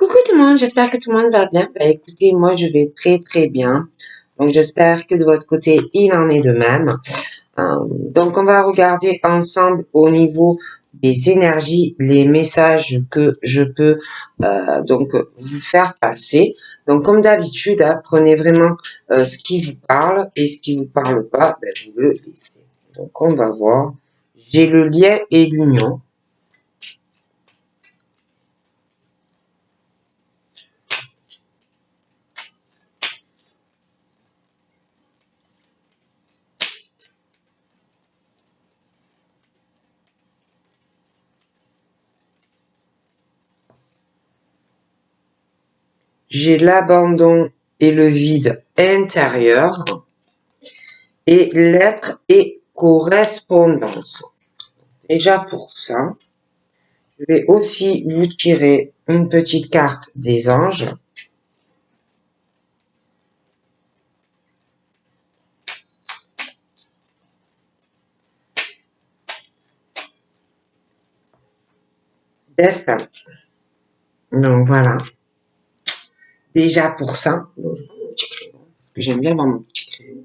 Coucou tout le monde, j'espère que tout le monde va bien. Bah, écoutez, moi je vais très très bien. Donc j'espère que de votre côté il en est de même. Donc on va regarder ensemble au niveau des énergies les messages que je peux donc vous faire passer. Donc comme d'habitude, prenez vraiment ce qui vous parle et ce qui vous parle pas, ben, vous le laissez. Donc on va voir. J'ai le lien et l'union. J'ai l'abandon et le vide intérieur. Et lettres et correspondance. Déjà pour ça, je vais aussi vous tirer une petite carte des anges. Destin. Donc voilà. Déjà pour ça, mon petit crayon, parce que j'aime bien avoir mon petit crayon.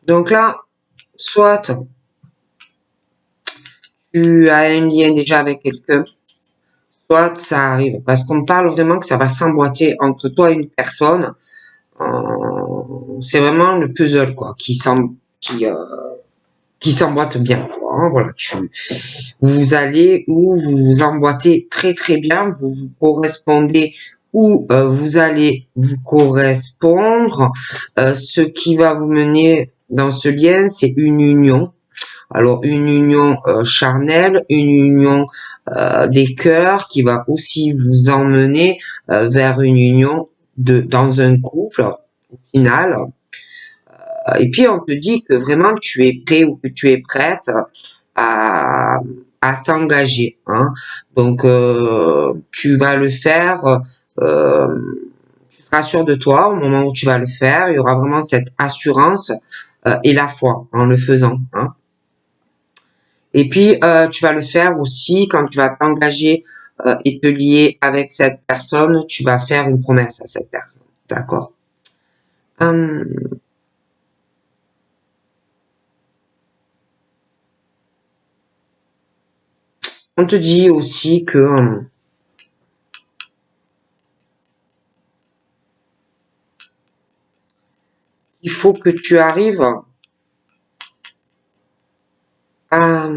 Donc là, soit tu as un lien déjà avec quelqu'un, soit ça arrive, parce qu'on parle vraiment que ça va s'emboîter entre toi et une personne. C'est vraiment le puzzle quoi, qui s'emboîte bien. Quoi, hein, voilà, vous allez ou vous vous emboîtez très très bien, vous vous correspondez ou vous allez vous correspondre. Ce qui va vous mener dans ce lien, c'est une union. Alors une union charnelle, une union des cœurs qui va aussi vous emmener vers une union dans un couple au final. Et puis on te dit que vraiment tu es prêt ou que tu es prête à, à t'engager. Hein. Donc tu vas le faire, tu seras sûr de toi au moment où tu vas le faire. Il y aura vraiment cette assurance et la foi en le faisant. Hein. Et puis tu vas le faire aussi quand tu vas t'engager et te lier avec cette personne. Tu vas faire une promesse à cette personne. D'accord. On te dit aussi que il faut que tu arrives à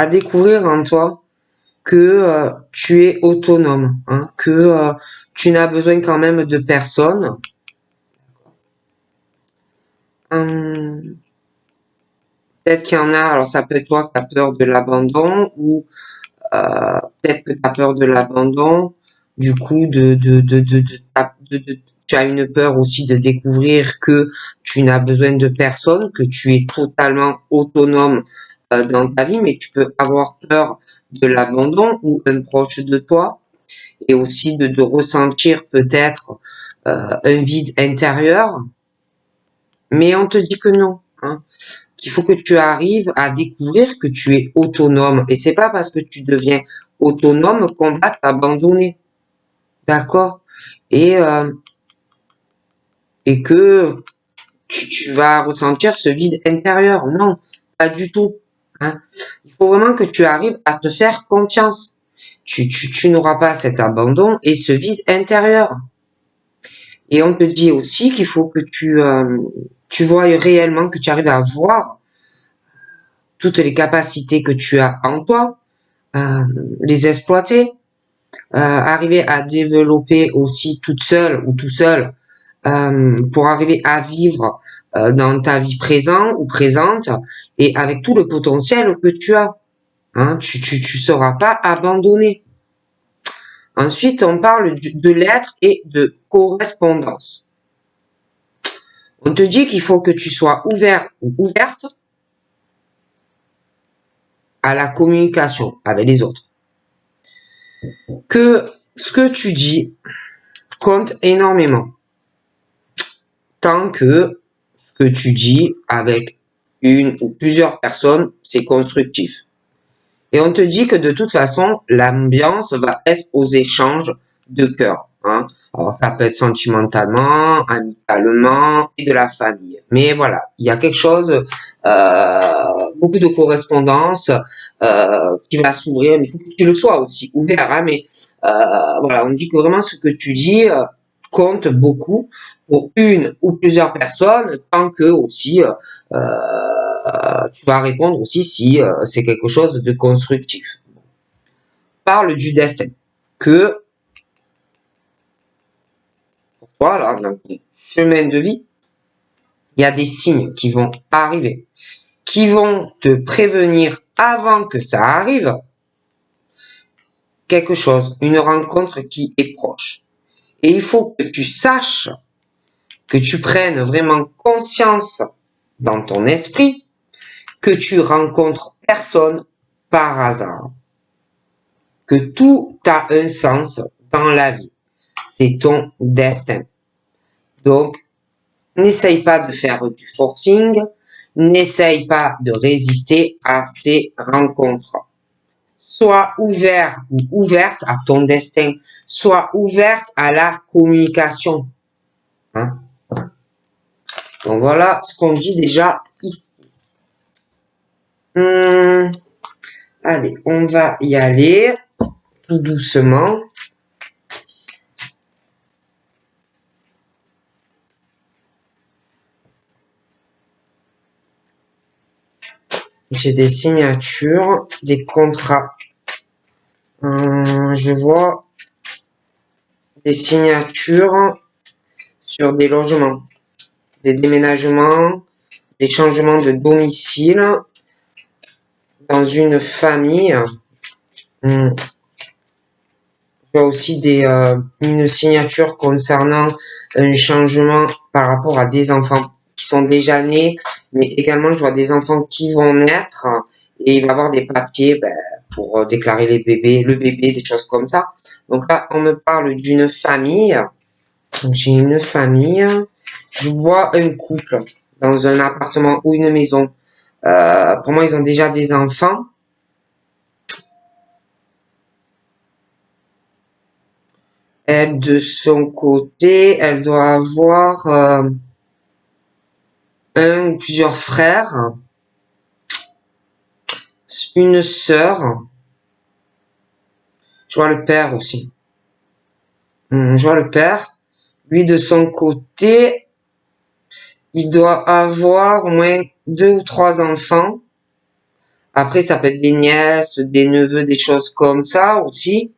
découvrir en toi que tu es autonome, hein, que tu n'as besoin quand même de personne. Peut-être qu'il y en a, alors ça peut être toi qui as peur de l'abandon ou peut-être que tu as peur de l'abandon, du coup tu as une peur aussi de découvrir que tu n'as besoin de personne, que tu es totalement autonome dans ta vie, mais tu peux avoir peur de l'abandon ou un proche de toi et aussi de ressentir peut-être un vide intérieur, mais on te dit que non, hein, qu'il faut que tu arrives à découvrir que tu es autonome et c'est pas parce que tu deviens autonome qu'on va t'abandonner, d'accord? Et que tu vas ressentir ce vide intérieur, non, pas du tout. Hein. Il faut vraiment que tu arrives à te faire confiance. Tu n'auras pas cet abandon et ce vide intérieur. Et on te dit aussi qu'il faut que tu vois réellement, que tu arrives à voir toutes les capacités que tu as en toi, les exploiter, arriver à développer aussi toute seule ou tout seul pour arriver à vivre dans ta vie présente ou présente et avec tout le potentiel que tu as. Hein, tu seras pas abandonné. Ensuite, on parle de lettres et de correspondance. On te dit qu'il faut que tu sois ouvert ou ouverte à la communication avec les autres. Que ce que tu dis compte énormément. Tant que ce que tu dis avec une ou plusieurs personnes, c'est constructif. Et on te dit que de toute façon, l'ambiance va être aux échanges de cœur. Hein. Alors ça peut être sentimentalement, amicalement et de la famille. Mais voilà, il y a quelque chose, beaucoup de correspondance qui va s'ouvrir. Mais il faut que tu le sois aussi ouvert. Hein, mais voilà, on dit que vraiment ce que tu dis compte beaucoup pour une ou plusieurs personnes, tant que aussi tu vas répondre aussi si c'est quelque chose de constructif. Parle du destin. Que pour toi, là, dans ton chemin de vie, il y a des signes qui vont arriver, qui vont te prévenir avant que ça arrive, quelque chose, une rencontre qui est proche. Et il faut que tu saches, que tu prennes vraiment conscience dans ton esprit que tu rencontres personne par hasard. Que tout a un sens dans la vie. C'est ton destin. Donc, n'essaye pas de faire du forcing, n'essaye pas de résister à ces rencontres. Sois ouvert ou ouverte à ton destin. Sois ouverte à la communication. Hein? Donc voilà ce qu'on dit déjà ici. Allez, on va y aller tout doucement. J'ai des signatures, des contrats. Je vois des signatures sur des logements, des déménagements, des changements de domicile dans une famille. Je vois aussi une signature concernant un changement par rapport à des enfants qui sont déjà nés, mais également je vois des enfants qui vont naître et il va y avoir des papiers pour déclarer le bébé, des choses comme ça. Donc là, on me parle d'une famille. J'ai une famille. Je vois un couple dans un appartement ou une maison. Pour moi, ils ont déjà des enfants. Elle, de son côté, elle doit avoir un ou plusieurs frères, une sœur. Je vois le père aussi. Je vois le père. Lui, de son côté, il doit avoir au moins 2 ou 3 enfants. Après, ça peut être des nièces, des neveux, des choses comme ça aussi.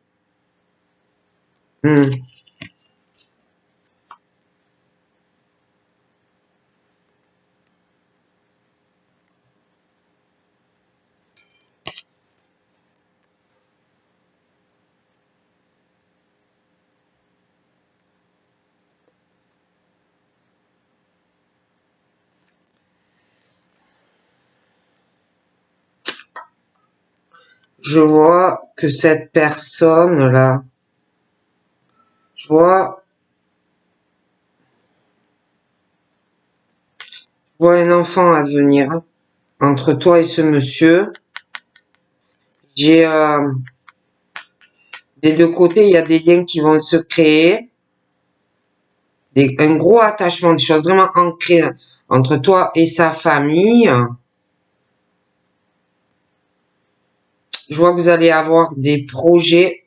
Je vois que cette personne-là, je vois un enfant à venir entre toi et ce monsieur. J'ai des deux côtés, il y a des liens qui vont se créer, un gros attachement, des choses vraiment ancrées entre toi et sa famille. Je vois que vous allez avoir des projets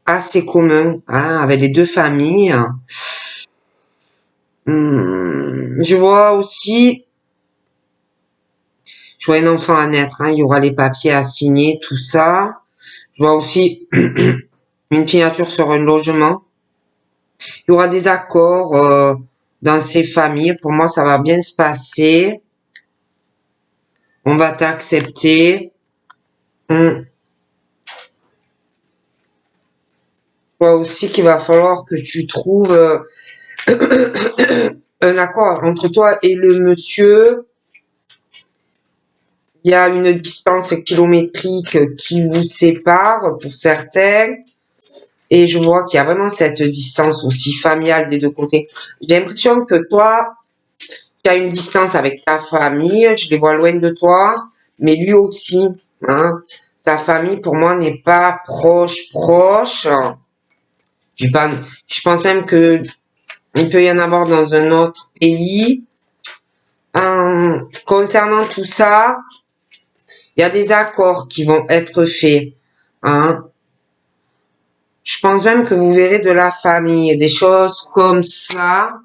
assez communs avec les deux familles. Je vois aussi, je vois un enfant à naître, il y aura les papiers à signer, tout ça. Je vois aussi une signature sur un logement. Il y aura des accords dans ces familles. Pour moi, ça va bien se passer. On va t'accepter. Je vois aussi qu'il va falloir que tu trouves un accord entre toi et le monsieur. Il y a une distance kilométrique qui vous sépare pour certains. Et je vois qu'il y a vraiment cette distance aussi familiale des deux côtés. J'ai l'impression que toi, tu as une distance avec ta famille, je les vois loin de toi, mais lui aussi, hein, sa famille pour moi n'est pas proche. Je pense même que il peut y en avoir dans un autre pays. Concernant tout ça, il y a des accords qui vont être faits. Hein. Je pense même que vous verrez de la famille, des choses comme ça.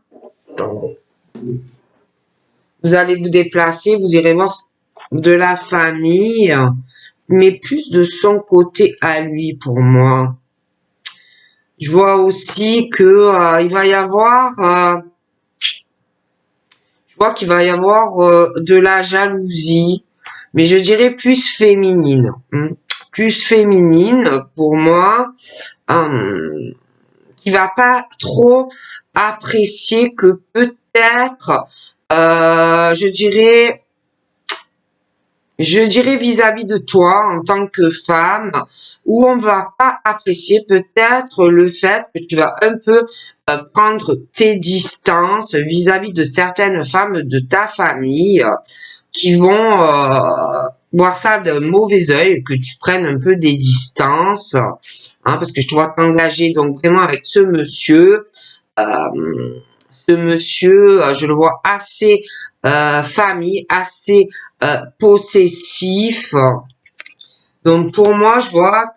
Vous allez vous déplacer, vous irez voir de la famille, mais plus de son côté à lui pour moi. Je vois aussi que il va y avoir, je vois qu'il va y avoir de la jalousie, mais je dirais plus féminine, plus féminine pour moi, qui va pas trop apprécier que peut-être, je dirais vis-à-vis de toi en tant que femme, où on va pas apprécier peut-être le fait que tu vas un peu prendre tes distances vis-à-vis de certaines femmes de ta famille qui vont voir ça d'un mauvais œil, que tu prennes un peu des distances, hein, parce que je te vois t'engager donc vraiment avec ce monsieur. Je le vois assez famille, assez possessif. Donc pour moi, je vois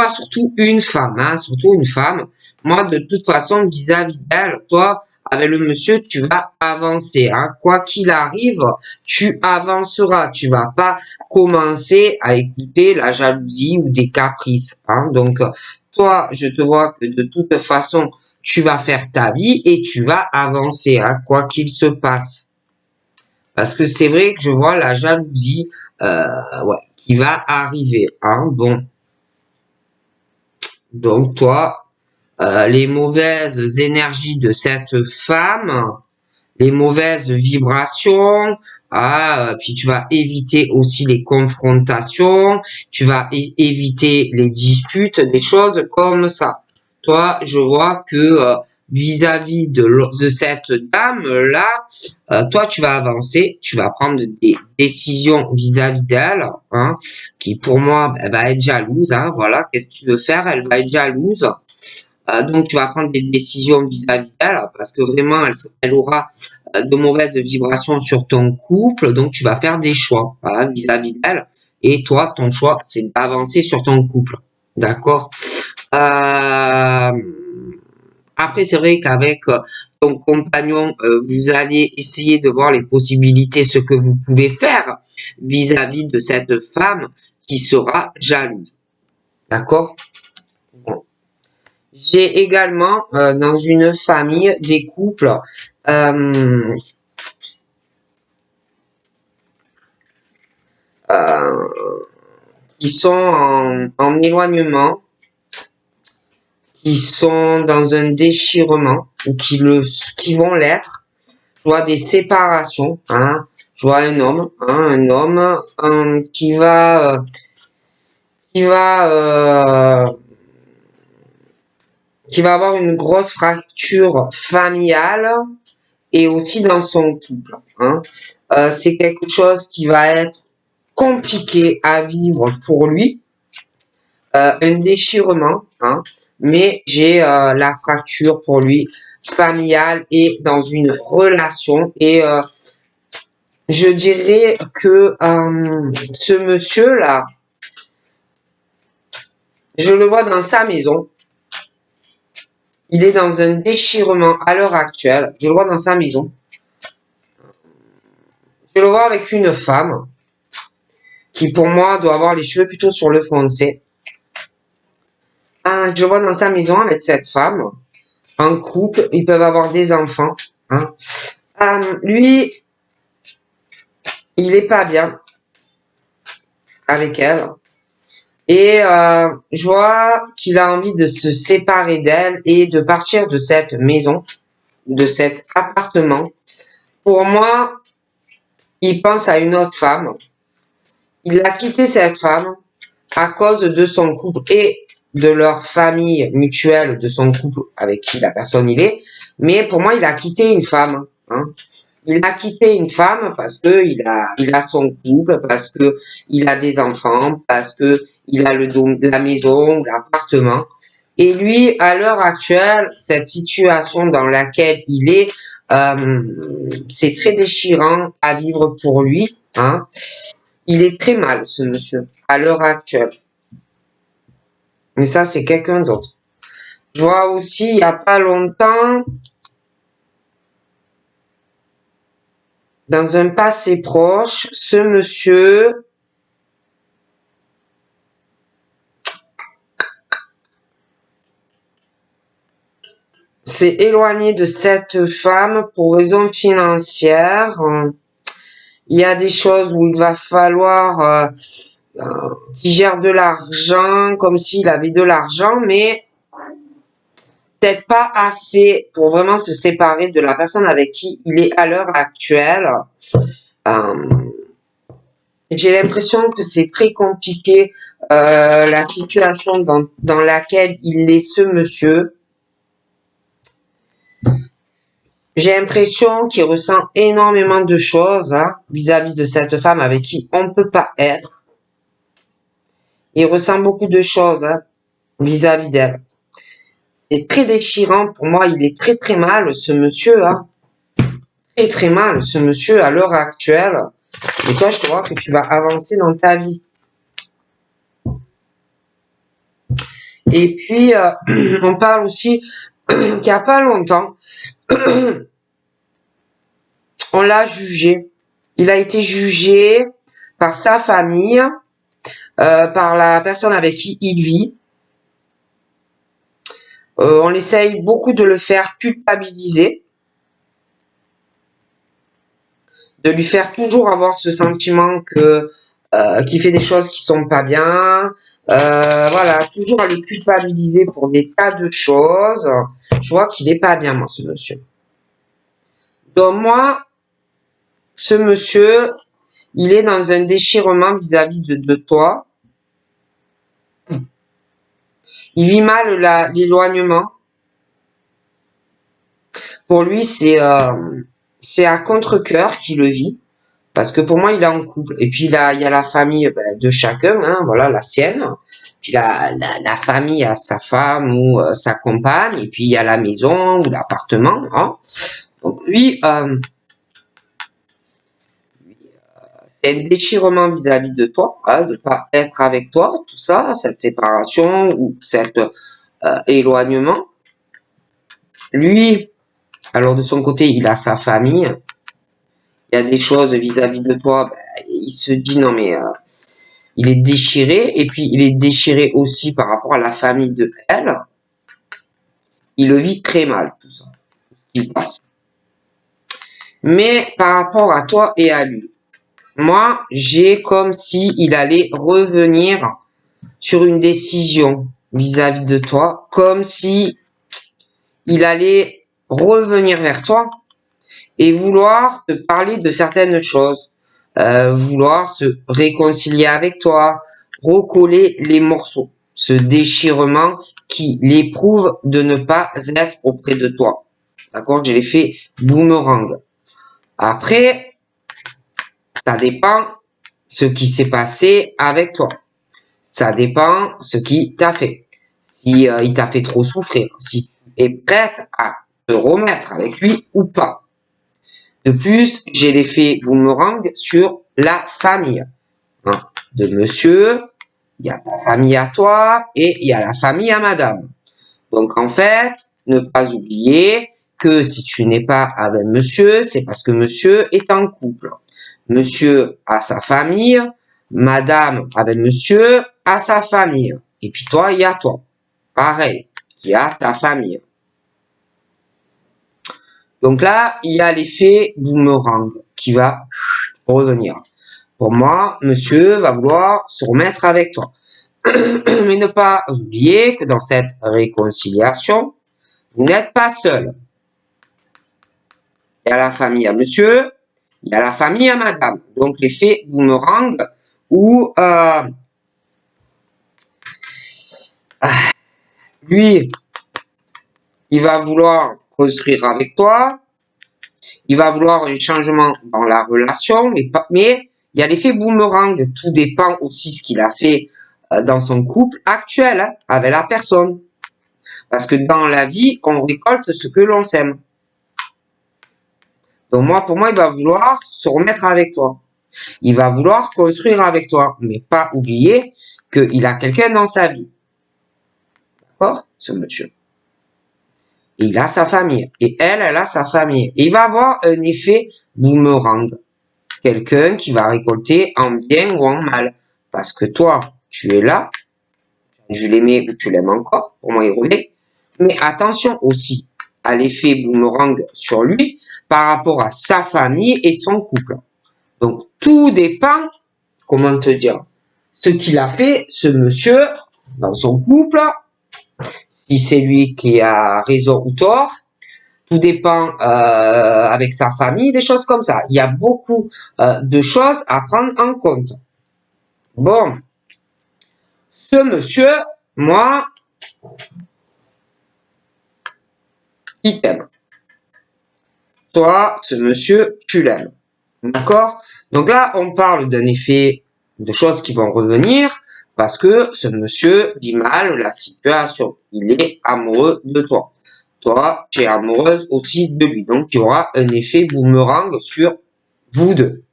surtout une femme, hein, surtout une femme. Moi, de toute façon, vis-à-vis d'elle, toi, avec le monsieur, tu vas avancer, hein. Quoi qu'il arrive, tu avanceras. Tu vas pas commencer à écouter la jalousie ou des caprices, hein. Donc, toi, je te vois que de toute façon, tu vas faire ta vie et tu vas avancer, hein, quoi qu'il se passe. Parce que c'est vrai que je vois la jalousie, ouais, qui va arriver, hein. Bon, donc toi, les mauvaises énergies de cette femme, les mauvaises vibrations, puis tu vas éviter aussi les confrontations, tu vas éviter les disputes, des choses comme ça. Toi, je vois que vis-à-vis de cette dame-là, toi, tu vas avancer, tu vas prendre des décisions vis-à-vis d'elle, hein, qui pour moi, elle va être jalouse, hein, voilà, qu'est-ce que tu veux faire, elle va être jalouse. Donc, tu vas prendre des décisions vis-à-vis d'elle parce que vraiment, elle aura de mauvaises vibrations sur ton couple. Donc, tu vas faire des choix voilà, vis-à-vis d'elle. Et toi, ton choix, c'est d'avancer sur ton couple. D'accord. Après, c'est vrai qu'avec ton compagnon, vous allez essayer de voir les possibilités, ce que vous pouvez faire vis-à-vis de cette femme qui sera jalouse. D'accord. J'ai également dans une famille des couples euh, qui sont en éloignement, qui sont dans un déchirement ou qui vont l'être. Je vois des séparations. Hein. Je vois un homme qui va avoir une grosse fracture familiale et aussi dans son couple. Hein. C'est quelque chose qui va être compliqué à vivre pour lui, un déchirement, hein, mais j'ai la fracture pour lui familiale et dans une relation et je dirais que ce monsieur-là, je le vois dans sa maison. Il est dans un déchirement à l'heure actuelle. Je le vois dans sa maison. Je le vois avec une femme qui, pour moi, doit avoir les cheveux plutôt sur le foncé. Je le vois dans sa maison avec cette femme, en couple. Ils peuvent avoir des enfants. Hein. Lui, il est pas bien avec elle. Et je vois qu'il a envie de se séparer d'elle et de partir de cette maison, de cet appartement. Pour moi, il pense à une autre femme. Il a quitté cette femme à cause de son couple. Et de leur famille mutuelle, de son couple avec qui la personne il est. Mais pour moi, il a quitté une femme. Hein. Il a quitté une femme parce que il a son couple, parce que il a des enfants, parce que il a la maison, l'appartement. Et lui, à l'heure actuelle, cette situation dans laquelle il est, c'est très déchirant à vivre pour lui. Hein. Il est très mal, ce monsieur, à l'heure actuelle. Mais ça, c'est quelqu'un d'autre. Je vois aussi, il n'y a pas longtemps, dans un passé proche, ce monsieur s'est éloigné de cette femme pour raison financière. Il y a des choses où il va falloir qu'il gère de l'argent comme s'il avait de l'argent, mais peut-être pas assez pour vraiment se séparer de la personne avec qui il est à l'heure actuelle. J'ai l'impression que c'est très compliqué la situation dans laquelle il est, ce monsieur. J'ai l'impression qu'il ressent énormément de choses vis-à-vis de cette femme avec qui on ne peut pas être. Il ressent beaucoup de choses vis-à-vis d'elle. C'est très déchirant pour moi. Il est très très mal, ce monsieur. Très très mal, ce monsieur, à l'heure actuelle. Et toi, je te vois que tu vas avancer dans ta vie. Et puis, on parle aussi qu'il n'y a pas longtemps, on l'a jugé. Il a été jugé par sa famille, par la personne avec qui il vit. On essaye beaucoup de le faire culpabiliser, de lui faire toujours avoir ce sentiment que qu'il fait des choses qui sont pas bien. Voilà, toujours à le culpabiliser pour des tas de choses. Je vois qu'il est pas bien, moi, ce monsieur. Donc moi, ce monsieur, il est dans un déchirement vis-à-vis de toi. Il vit mal l'éloignement. Pour lui, c'est à contre-cœur qu'il le vit. Parce que pour moi, il est en couple. Et puis, il y a la famille de chacun, hein, voilà, la sienne. Puis, la famille a sa femme ou sa compagne. Et puis, il y a la maison ou l'appartement. Hein. Donc, lui, c'est un déchirement vis-à-vis de toi, hein, de pas être avec toi, tout ça, cette séparation ou cet éloignement. Lui, alors de son côté, il a sa famille. Il y a des choses vis-à-vis de toi, il se dit non mais il est déchiré, et puis il est déchiré aussi par rapport à la famille de elle. Il le vit très mal, tout ça, il passe. Mais par rapport à toi et à lui, moi, j'ai comme si il allait revenir sur une décision vis-à-vis de toi, comme si il allait revenir vers toi et vouloir te parler de certaines choses, vouloir se réconcilier avec toi, recoller les morceaux, ce déchirement qui l'éprouve de ne pas être auprès de toi. D'accord? J'ai l'effet boomerang. Après, ça dépend ce qui s'est passé avec toi. Ça dépend ce qui t'a fait. Si il t'a fait trop souffrir, si tu es prête à te remettre avec lui ou pas. De plus, j'ai l'effet boomerang sur la famille. Hein, de monsieur, il y a ta famille à toi et il y a la famille à madame. Donc en fait, ne pas oublier que si tu n'es pas avec monsieur, c'est parce que monsieur est en couple. Monsieur a sa famille, madame avec monsieur a sa famille. Et puis toi, il y a toi. Pareil, il y a ta famille. Donc là, il y a l'effet boomerang qui va revenir. Pour moi, monsieur va vouloir se remettre avec toi. Mais ne pas oublier que dans cette réconciliation, vous n'êtes pas seul. Il y a la famille à monsieur, il y a la famille à madame. Donc l'effet boomerang où lui, il va vouloir construire avec toi. Il va vouloir un changement dans la relation, mais il y a l'effet boomerang. Tout dépend aussi ce qu'il a fait dans son couple actuel hein, avec la personne. Parce que dans la vie, on récolte ce que l'on sème. Donc pour moi, il va vouloir se remettre avec toi. Il va vouloir construire avec toi, mais pas oublier qu'il a quelqu'un dans sa vie. D'accord, ce monsieur. Et il a sa famille. Et elle a sa famille. Et il va avoir un effet boomerang. Quelqu'un qui va récolter en bien ou en mal. Parce que toi, tu es là. Je l'aimais ou tu l'aimes encore. Pour moi, il revient. Mais attention aussi à l'effet boomerang sur lui par rapport à sa famille et son couple. Donc, tout dépend, comment te dire, ce qu'il a fait, ce monsieur, dans son couple, si c'est lui qui a raison ou tort, tout dépend avec sa famille, des choses comme ça. Il y a beaucoup de choses à prendre en compte. Bon, ce monsieur, moi, il t'aime. Toi, ce monsieur, tu l'aimes. D'accord? Donc là, on parle d'un effet de choses qui vont revenir parce que ce monsieur vit mal la situation. Il est amoureux de toi. Toi, tu es amoureuse aussi de lui. Donc, il y aura un effet boomerang sur vous deux.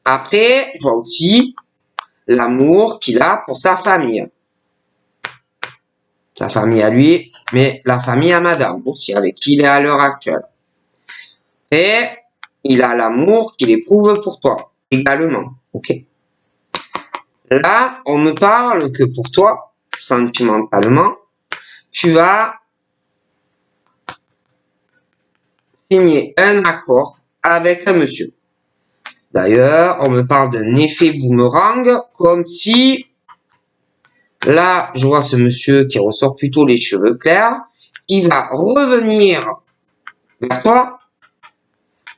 Après, il y a aussi l'amour qu'il a pour sa famille. Sa famille à lui, mais la famille à madame aussi, avec qui il est à l'heure actuelle. Et il a l'amour qu'il éprouve pour toi, également. Ok. Là, on me parle que pour toi, sentimentalement, tu vas signer un accord avec un monsieur. D'ailleurs, on me parle d'un effet boomerang, comme si, là, je vois ce monsieur qui ressort plutôt les cheveux clairs, qui va revenir vers toi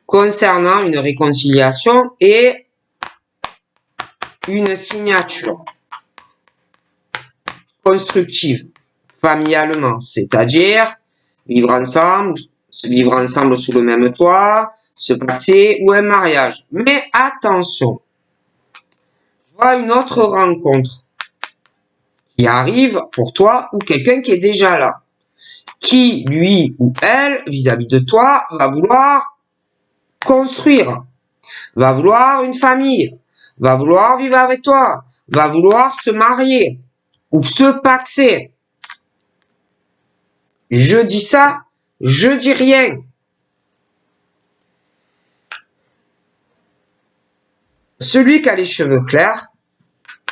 concernant une réconciliation et une signature constructive, familialement, c'est-à-dire vivre ensemble sous le même toit, se passer ou un mariage. Mais attention, je vois une autre rencontre qui arrive pour toi ou quelqu'un qui est déjà là, qui, lui ou elle, vis-à-vis de toi, va vouloir construire, va vouloir une famille, va vouloir vivre avec toi, va vouloir se marier ou se paxer. Je dis ça, je dis rien. Celui qui a les cheveux clairs,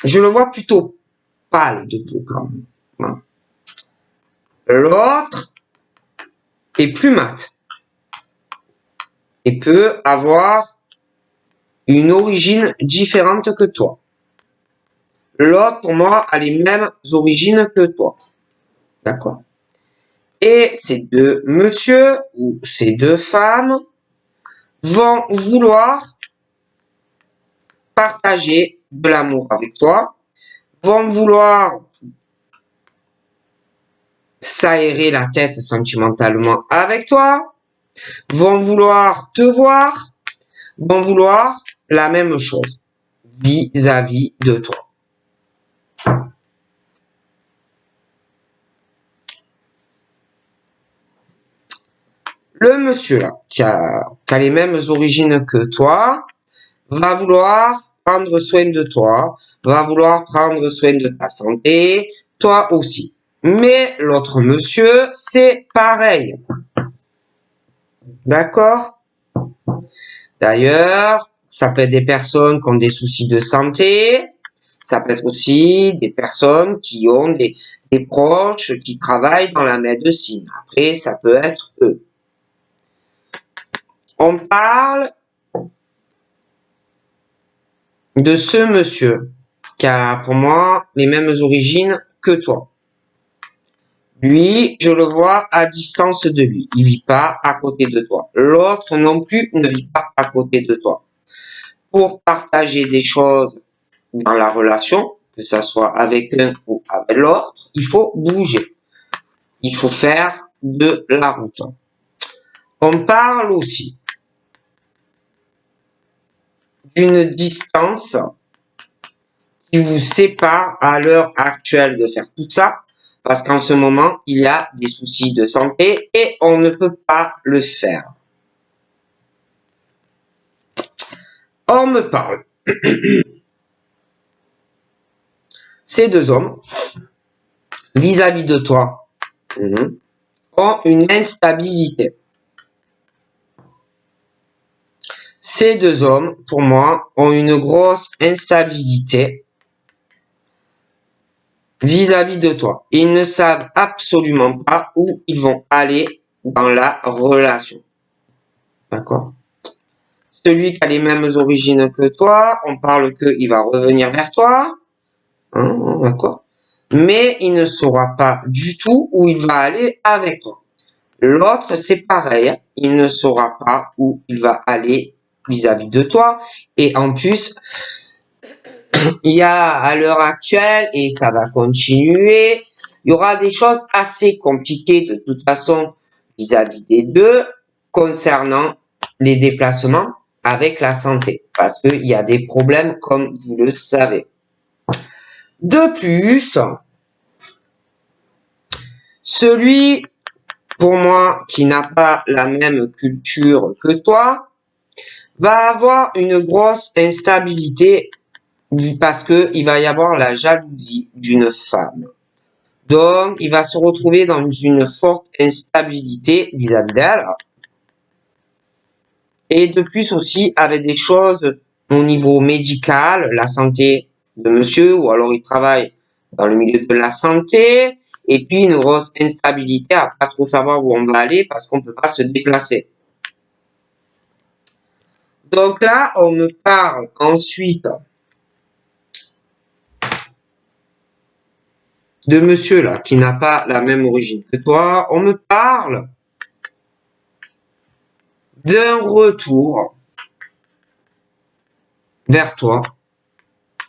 je le vois plutôt pâle de peau quand même. L'autre est plus mat et peut avoir une origine différente que toi. L'autre, pour moi, a les mêmes origines que toi. D'accord? Et ces deux messieurs ou ces deux femmes vont vouloir partager de l'amour avec toi, vont vouloir s'aérer la tête sentimentalement avec toi, vont vouloir te voir, vont vouloir la même chose vis-à-vis de toi. Le monsieur là, qui a les mêmes origines que toi, va vouloir prendre soin de toi, va vouloir prendre soin de ta santé, toi aussi. Mais l'autre monsieur, c'est pareil. D'accord? D'ailleurs, ça peut être des personnes qui ont des soucis de santé, ça peut être aussi des personnes qui ont des proches qui travaillent dans la médecine. Après, ça peut être eux. On parle de ce monsieur qui a pour moi les mêmes origines que toi. Lui, je le vois à distance de lui. Il vit pas à côté de toi. L'autre non plus ne vit pas à côté de toi. Pour partager des choses dans la relation, que ça soit avec un ou avec l'autre, il faut bouger. Il faut faire de la route. On parle aussi d'une distance qui vous sépare à l'heure actuelle de faire tout ça, parce qu'en ce moment, il y a des soucis de santé et on ne peut pas le faire. On me parle. Ces deux hommes, vis-à-vis de toi, ont une instabilité. Ces deux hommes, pour moi, ont une grosse instabilité vis-à-vis de toi. Ils ne savent absolument pas où ils vont aller dans la relation. D'accord? Celui qui a les mêmes origines que toi, on parle qu'il va revenir vers toi. D'accord? Mais il ne saura pas du tout où il va aller avec toi. L'autre, c'est pareil. Il ne saura pas où il va aller vis-à-vis de toi. Et en plus, il y a à l'heure actuelle, et ça va continuer, il y aura des choses assez compliquées de toute façon vis-à-vis des deux concernant les déplacements avec la santé. Parce qu'il y a des problèmes comme vous le savez. De plus, celui, pour moi, qui n'a pas la même culture que toi, va avoir une grosse instabilité parce que il va y avoir la jalousie d'une femme. Donc, il va se retrouver dans une forte instabilité vis-à-vis d'elle. Et de plus aussi, avec des choses au niveau médical, la santé de monsieur, ou alors il travaille dans le milieu de la santé, et puis une grosse instabilité à pas trop savoir où on va aller parce qu'on peut pas se déplacer. Donc là, on me parle ensuite de monsieur là, qui n'a pas la même origine que toi. On me parle d'un retour vers toi.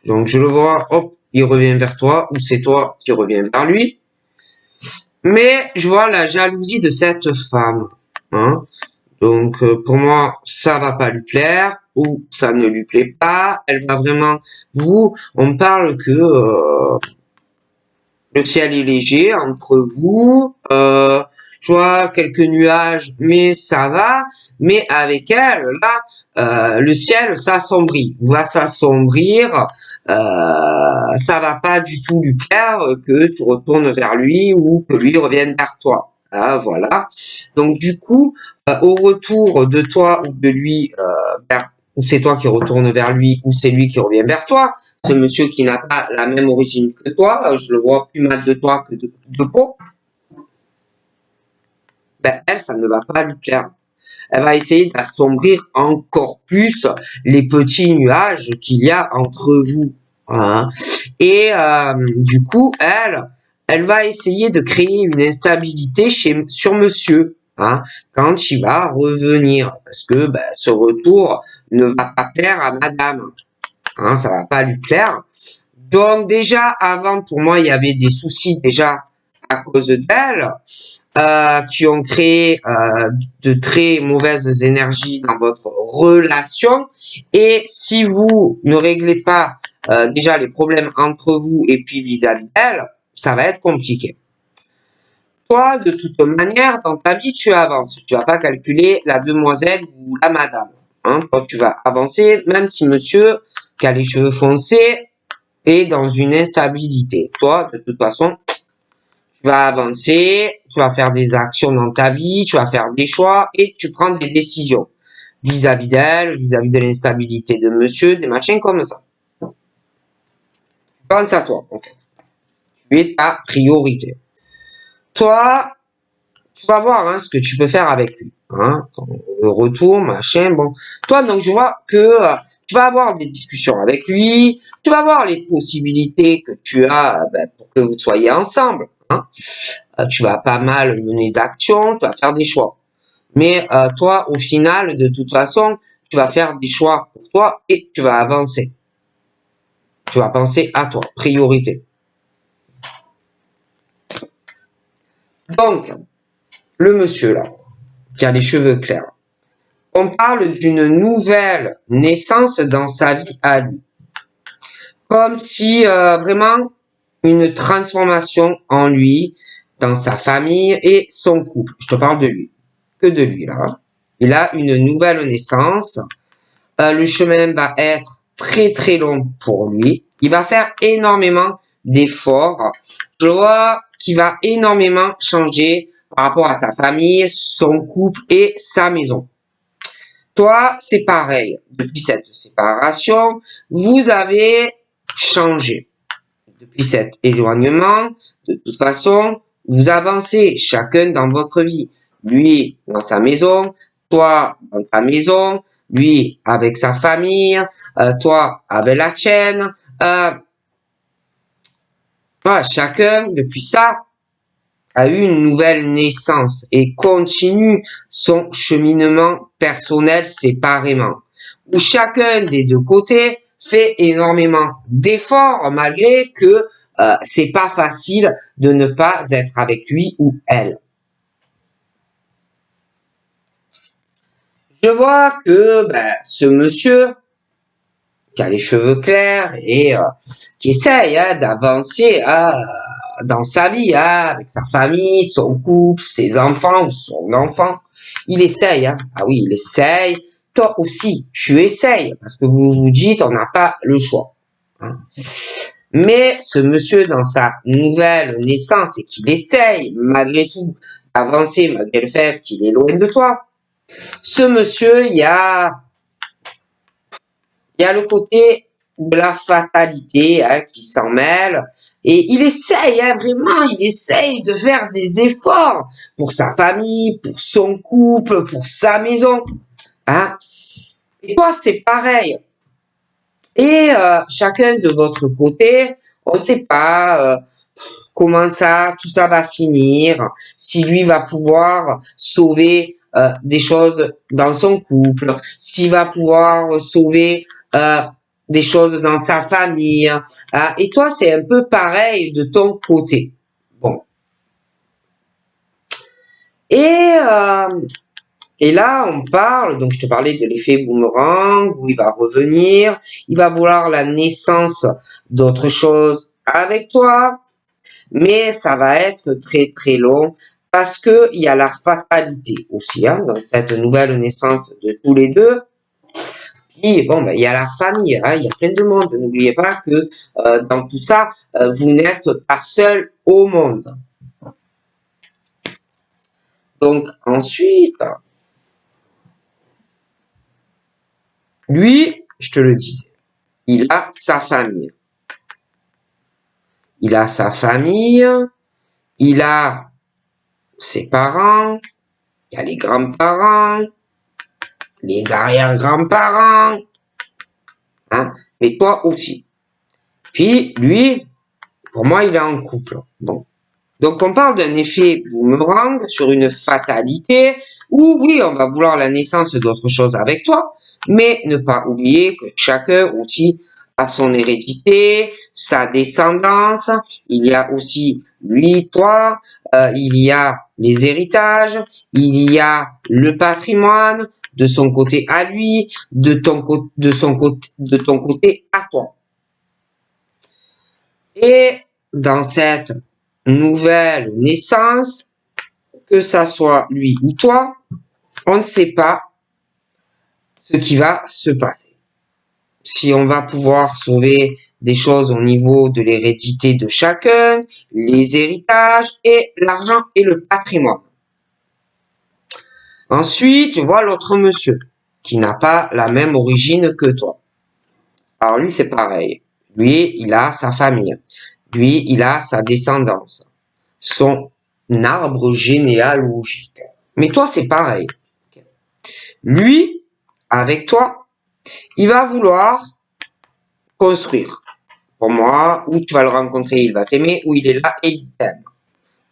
Donc je le vois, hop, il revient vers toi, ou c'est toi qui reviens vers lui. Mais je vois la jalousie de cette femme. Hein. Donc pour moi, ça va pas lui plaire, ou ça ne lui plaît pas. Elle va vraiment... on parle que le ciel est léger entre vous. Je vois quelques nuages, mais ça va. Mais avec elle, là, le ciel s'assombrit, va s'assombrir. Ça va pas du tout lui plaire que tu retournes vers lui ou que lui revienne vers toi. Ah, voilà. Donc du coup, au retour de toi ou de lui, ou c'est toi qui retourne vers lui ou c'est lui qui revient vers toi, ce monsieur qui n'a pas la même origine que toi, je le vois plus mal de toi que de peau, ben elle, ça ne va pas lui plaire. Elle va essayer d'assombrir encore plus les petits nuages qu'il y a entre vous. Hein. Et du coup, elle va essayer de créer une instabilité sur monsieur. Hein, quand il va revenir, parce que ben, ce retour ne va pas plaire à madame. Hein, ça va pas lui plaire. Donc déjà, avant, pour moi, il y avait des soucis déjà à cause d'elle, qui ont créé de très mauvaises énergies dans votre relation. Et si vous ne réglez pas déjà les problèmes entre vous et puis vis-à-vis d'elle, ça va être compliqué. Toi, de toute manière, dans ta vie, tu avances. Tu vas pas calculer la demoiselle ou la madame. Hein, toi, tu vas avancer, même si monsieur qui a les cheveux foncés est dans une instabilité. Toi, de toute façon, tu vas avancer, tu vas faire des actions dans ta vie, tu vas faire des choix et tu prends des décisions vis-à-vis d'elle, vis-à-vis de l'instabilité de monsieur, des machins comme ça. Pense à toi, en fait. Tu es ta priorité. Toi, tu vas voir hein, ce que tu peux faire avec lui. Hein, le retour, machin, bon. Toi, donc, je vois que tu vas avoir des discussions avec lui, tu vas voir les possibilités que tu as pour que vous soyez ensemble. Hein. Tu vas pas mal mener d'action, tu vas faire des choix. Mais toi, au final, de toute façon, tu vas faire des choix pour toi et tu vas avancer. Tu vas penser à toi, priorité. Donc, le monsieur là, qui a les cheveux clairs, on parle d'une nouvelle naissance dans sa vie à lui. Comme si vraiment une transformation en lui, dans sa famille et son couple. Je te parle de lui, que de lui là. Il a une nouvelle naissance. Le chemin va être très très long pour lui. Il va faire énormément d'efforts. Je vois qu'il va énormément changer par rapport à sa famille, son couple et sa maison. Toi, c'est pareil. Depuis cette séparation, vous avez changé. Depuis cet éloignement, de toute façon, vous avancez chacun dans votre vie. Lui dans sa maison, toi dans ta maison, lui avec sa famille, toi avec la tienne. Voilà, chacun, depuis ça, a eu une nouvelle naissance et continue son cheminement personnel séparément. Où chacun des deux côtés fait énormément d'efforts malgré que c'est pas facile de ne pas être avec lui ou elle. Je vois que ce monsieur qui a les cheveux clairs et qui essaye d'avancer dans sa vie, avec sa famille, son couple, ses enfants ou son enfant. Il essaye, ah oui, il essaye. Toi aussi, tu essayes, parce que vous vous dites, on n'a pas le choix. Hein. Mais ce monsieur, dans sa nouvelle naissance, et qu'il essaye, malgré tout, d'avancer, malgré le fait qu'il est loin de toi, ce monsieur, il y a le côté de la fatalité qui s'en mêle. Et il essaye, vraiment, il essaye de faire des efforts pour sa famille, pour son couple, pour sa maison. Hein. Et toi, c'est pareil. Et chacun de votre côté, on ne sait pas comment ça, tout ça va finir, si lui va pouvoir sauver des choses dans son couple, s'il va pouvoir sauver des choses dans sa famille. Et toi, c'est un peu pareil de ton côté. Bon. Et là, on parle, donc je te parlais de l'effet boomerang, où il va revenir, il va vouloir la naissance d'autre chose avec toi, mais ça va être très très long parce que il y a la fatalité aussi dans cette nouvelle naissance de tous les deux. Puis bon, il y a la famille, il y a plein de monde. N'oubliez pas que dans tout ça, vous n'êtes pas seul au monde. Donc ensuite, lui, je te le disais, il a sa famille. Il a sa famille, il a ses parents, il y a les grands-parents, les arrière-grands-parents, mais toi aussi. Puis lui, pour moi, il est en couple. Bon. Donc on parle d'un effet boomerang sur une fatalité où oui, on va vouloir la naissance d'autre chose avec toi, mais ne pas oublier que chacun aussi a son hérédité, sa descendance, il y a aussi lui, toi, il y a les héritages, il y a le patrimoine de son côté à lui, de ton côté à toi. Et dans cette nouvelle naissance, que ça soit lui ou toi, on ne sait pas ce qui va se passer. Si on va pouvoir sauver des choses au niveau de l'hérédité de chacun, les héritages et l'argent et le patrimoine. Ensuite, je vois l'autre monsieur qui n'a pas la même origine que toi. Alors lui, c'est pareil. Lui, il a sa famille. Lui, il a sa descendance. Son arbre généalogique. Mais toi, c'est pareil. Lui, avec toi, il va vouloir construire. Pour moi, où tu vas le rencontrer, il va t'aimer, où il est là et il t'aime.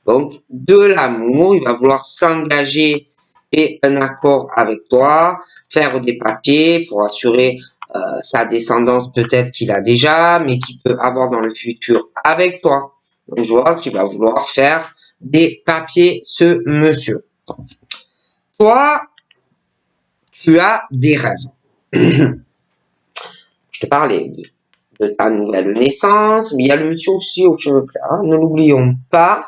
Donc, de l'amour, il va vouloir s'engager et un accord avec toi, faire des papiers pour assurer sa descendance peut-être qu'il a déjà, mais qu'il peut avoir dans le futur avec toi. Donc, je vois qu'il va vouloir faire des papiers, ce monsieur. Toi, tu as des rêves. Je te parlais de ta nouvelle naissance, mais il y a le monsieur aussi aux cheveux clairs, hein, ne l'oublions pas.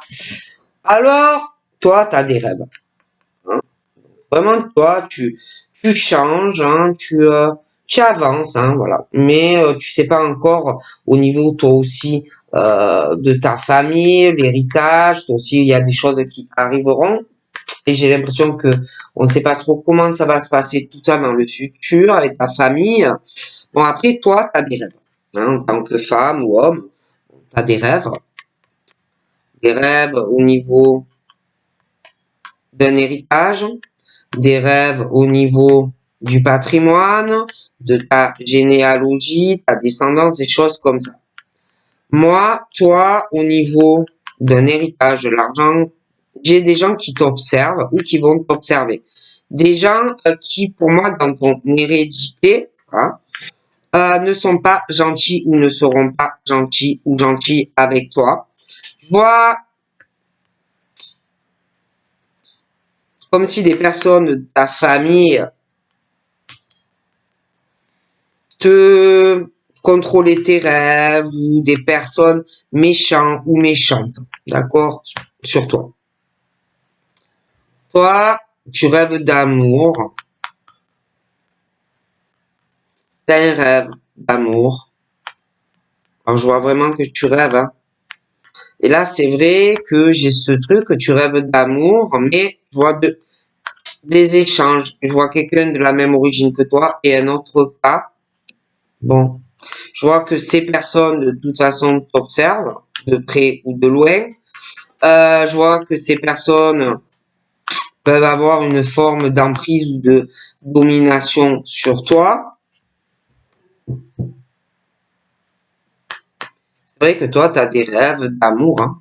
Alors, toi, tu as des rêves. Hein. Vraiment, toi, tu changes, hein, tu avances, hein, voilà. Mais tu sais pas encore au niveau, toi aussi, de ta famille, l'héritage, toi aussi, il y a des choses qui arriveront. Et j'ai l'impression que on ne sait pas trop comment ça va se passer tout ça dans le futur avec ta famille. Bon, après, toi, tu as des rêves. Hein, en tant que femme ou homme, tu as des rêves. Des rêves au niveau d'un héritage, des rêves au niveau du patrimoine, de ta généalogie, ta descendance, des choses comme ça. Moi, toi, au niveau d'un héritage, de l'argent, j'ai des gens qui t'observent ou qui vont t'observer. Des gens qui, pour moi, dans ton hérédité, hein, ne sont pas gentils ou ne seront pas gentils ou gentils avec toi. Je vois comme si des personnes de ta famille te contrôlaient tes rêves ou des personnes méchants ou méchantes, d'accord, sur toi. Toi, tu rêves d'amour, t'as un rêve d'amour. Alors, je vois vraiment que tu rêves, hein. Et là, c'est vrai que j'ai ce truc que tu rêves d'amour, mais je vois des échanges. Je vois quelqu'un de la même origine que toi et un autre pas. Bon, je vois que ces personnes, de toute façon, t'observent, de près ou de loin. Je vois que ces personnes peuvent avoir une forme d'emprise ou de domination sur toi. C'est vrai que toi, tu as des rêves d'amour, hein.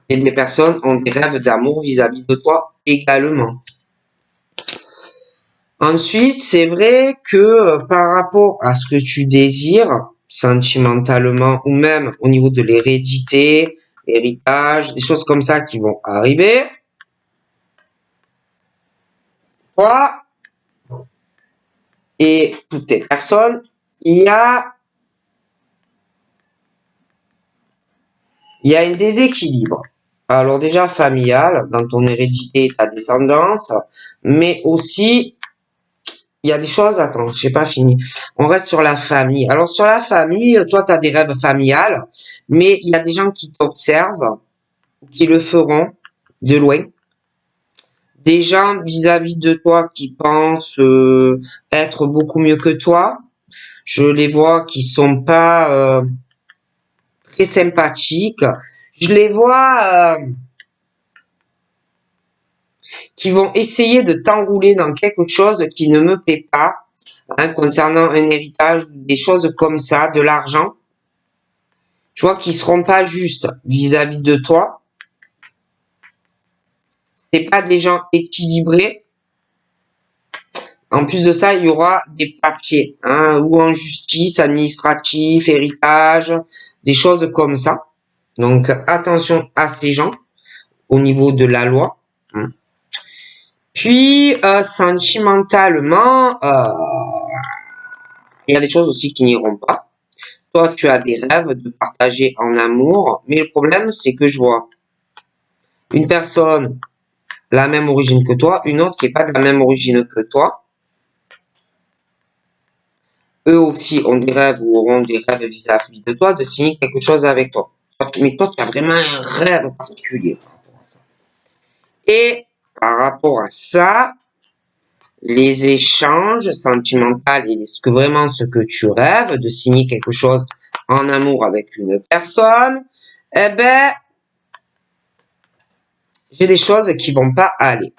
Et les personnes ont des rêves d'amour vis-à-vis de toi également. Ensuite, c'est vrai que par rapport à ce que tu désires, sentimentalement ou même au niveau de l'hérédité, héritage, des choses comme ça qui vont arriver, toi et toutes ces personnes, il y a un déséquilibre. Alors déjà familial, dans ton hérédité, ta descendance, mais aussi il y a des choses, attends, j'ai pas fini. On reste sur la famille. Alors sur la famille, toi tu as des rêves familiales, mais il y a des gens qui t'observent, qui le feront de loin. Des gens vis-à-vis de toi qui pensent être beaucoup mieux que toi. Je les vois qui sont pas très sympathiques. Je les vois qui vont essayer de t'enrouler dans quelque chose qui ne me plaît pas, hein, concernant un héritage, des choses comme ça, de l'argent. Tu vois qu'ils seront pas justes vis-à-vis de toi. C'est pas des gens équilibrés. En plus de ça, il y aura des papiers, hein, ou en justice, administratif, héritage, des choses comme ça. Donc attention à ces gens au niveau de la loi. Puis sentimentalement, il y a des choses aussi qui n'iront pas. Toi, tu as des rêves de partager en amour, mais le problème, c'est que je vois une personne la même origine que toi, une autre qui n'est pas de la même origine que toi. Eux aussi ont des rêves ou auront des rêves vis-à-vis de toi, de signer quelque chose avec toi. Mais toi, tu as vraiment un rêve particulier par rapport à ça. Et par rapport à ça, les échanges sentimentaux et ce que tu rêves, de signer quelque chose en amour avec une personne, eh ben, j'ai des choses qui vont pas aller.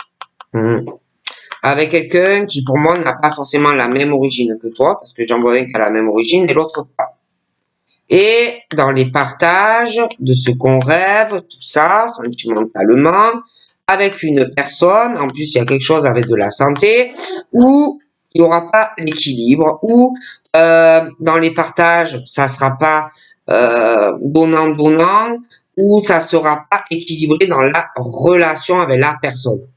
Avec quelqu'un qui, pour moi, n'a pas forcément la même origine que toi, parce que j'en vois un qui a la même origine et l'autre pas. Et dans les partages de ce qu'on rêve, tout ça, sentimentalement, avec une personne, en plus il y a quelque chose avec de la santé, où il n'y aura pas l'équilibre, ou dans les partages, ça sera pas donnant-donnant, ou ça sera pas équilibré dans la relation avec la personne.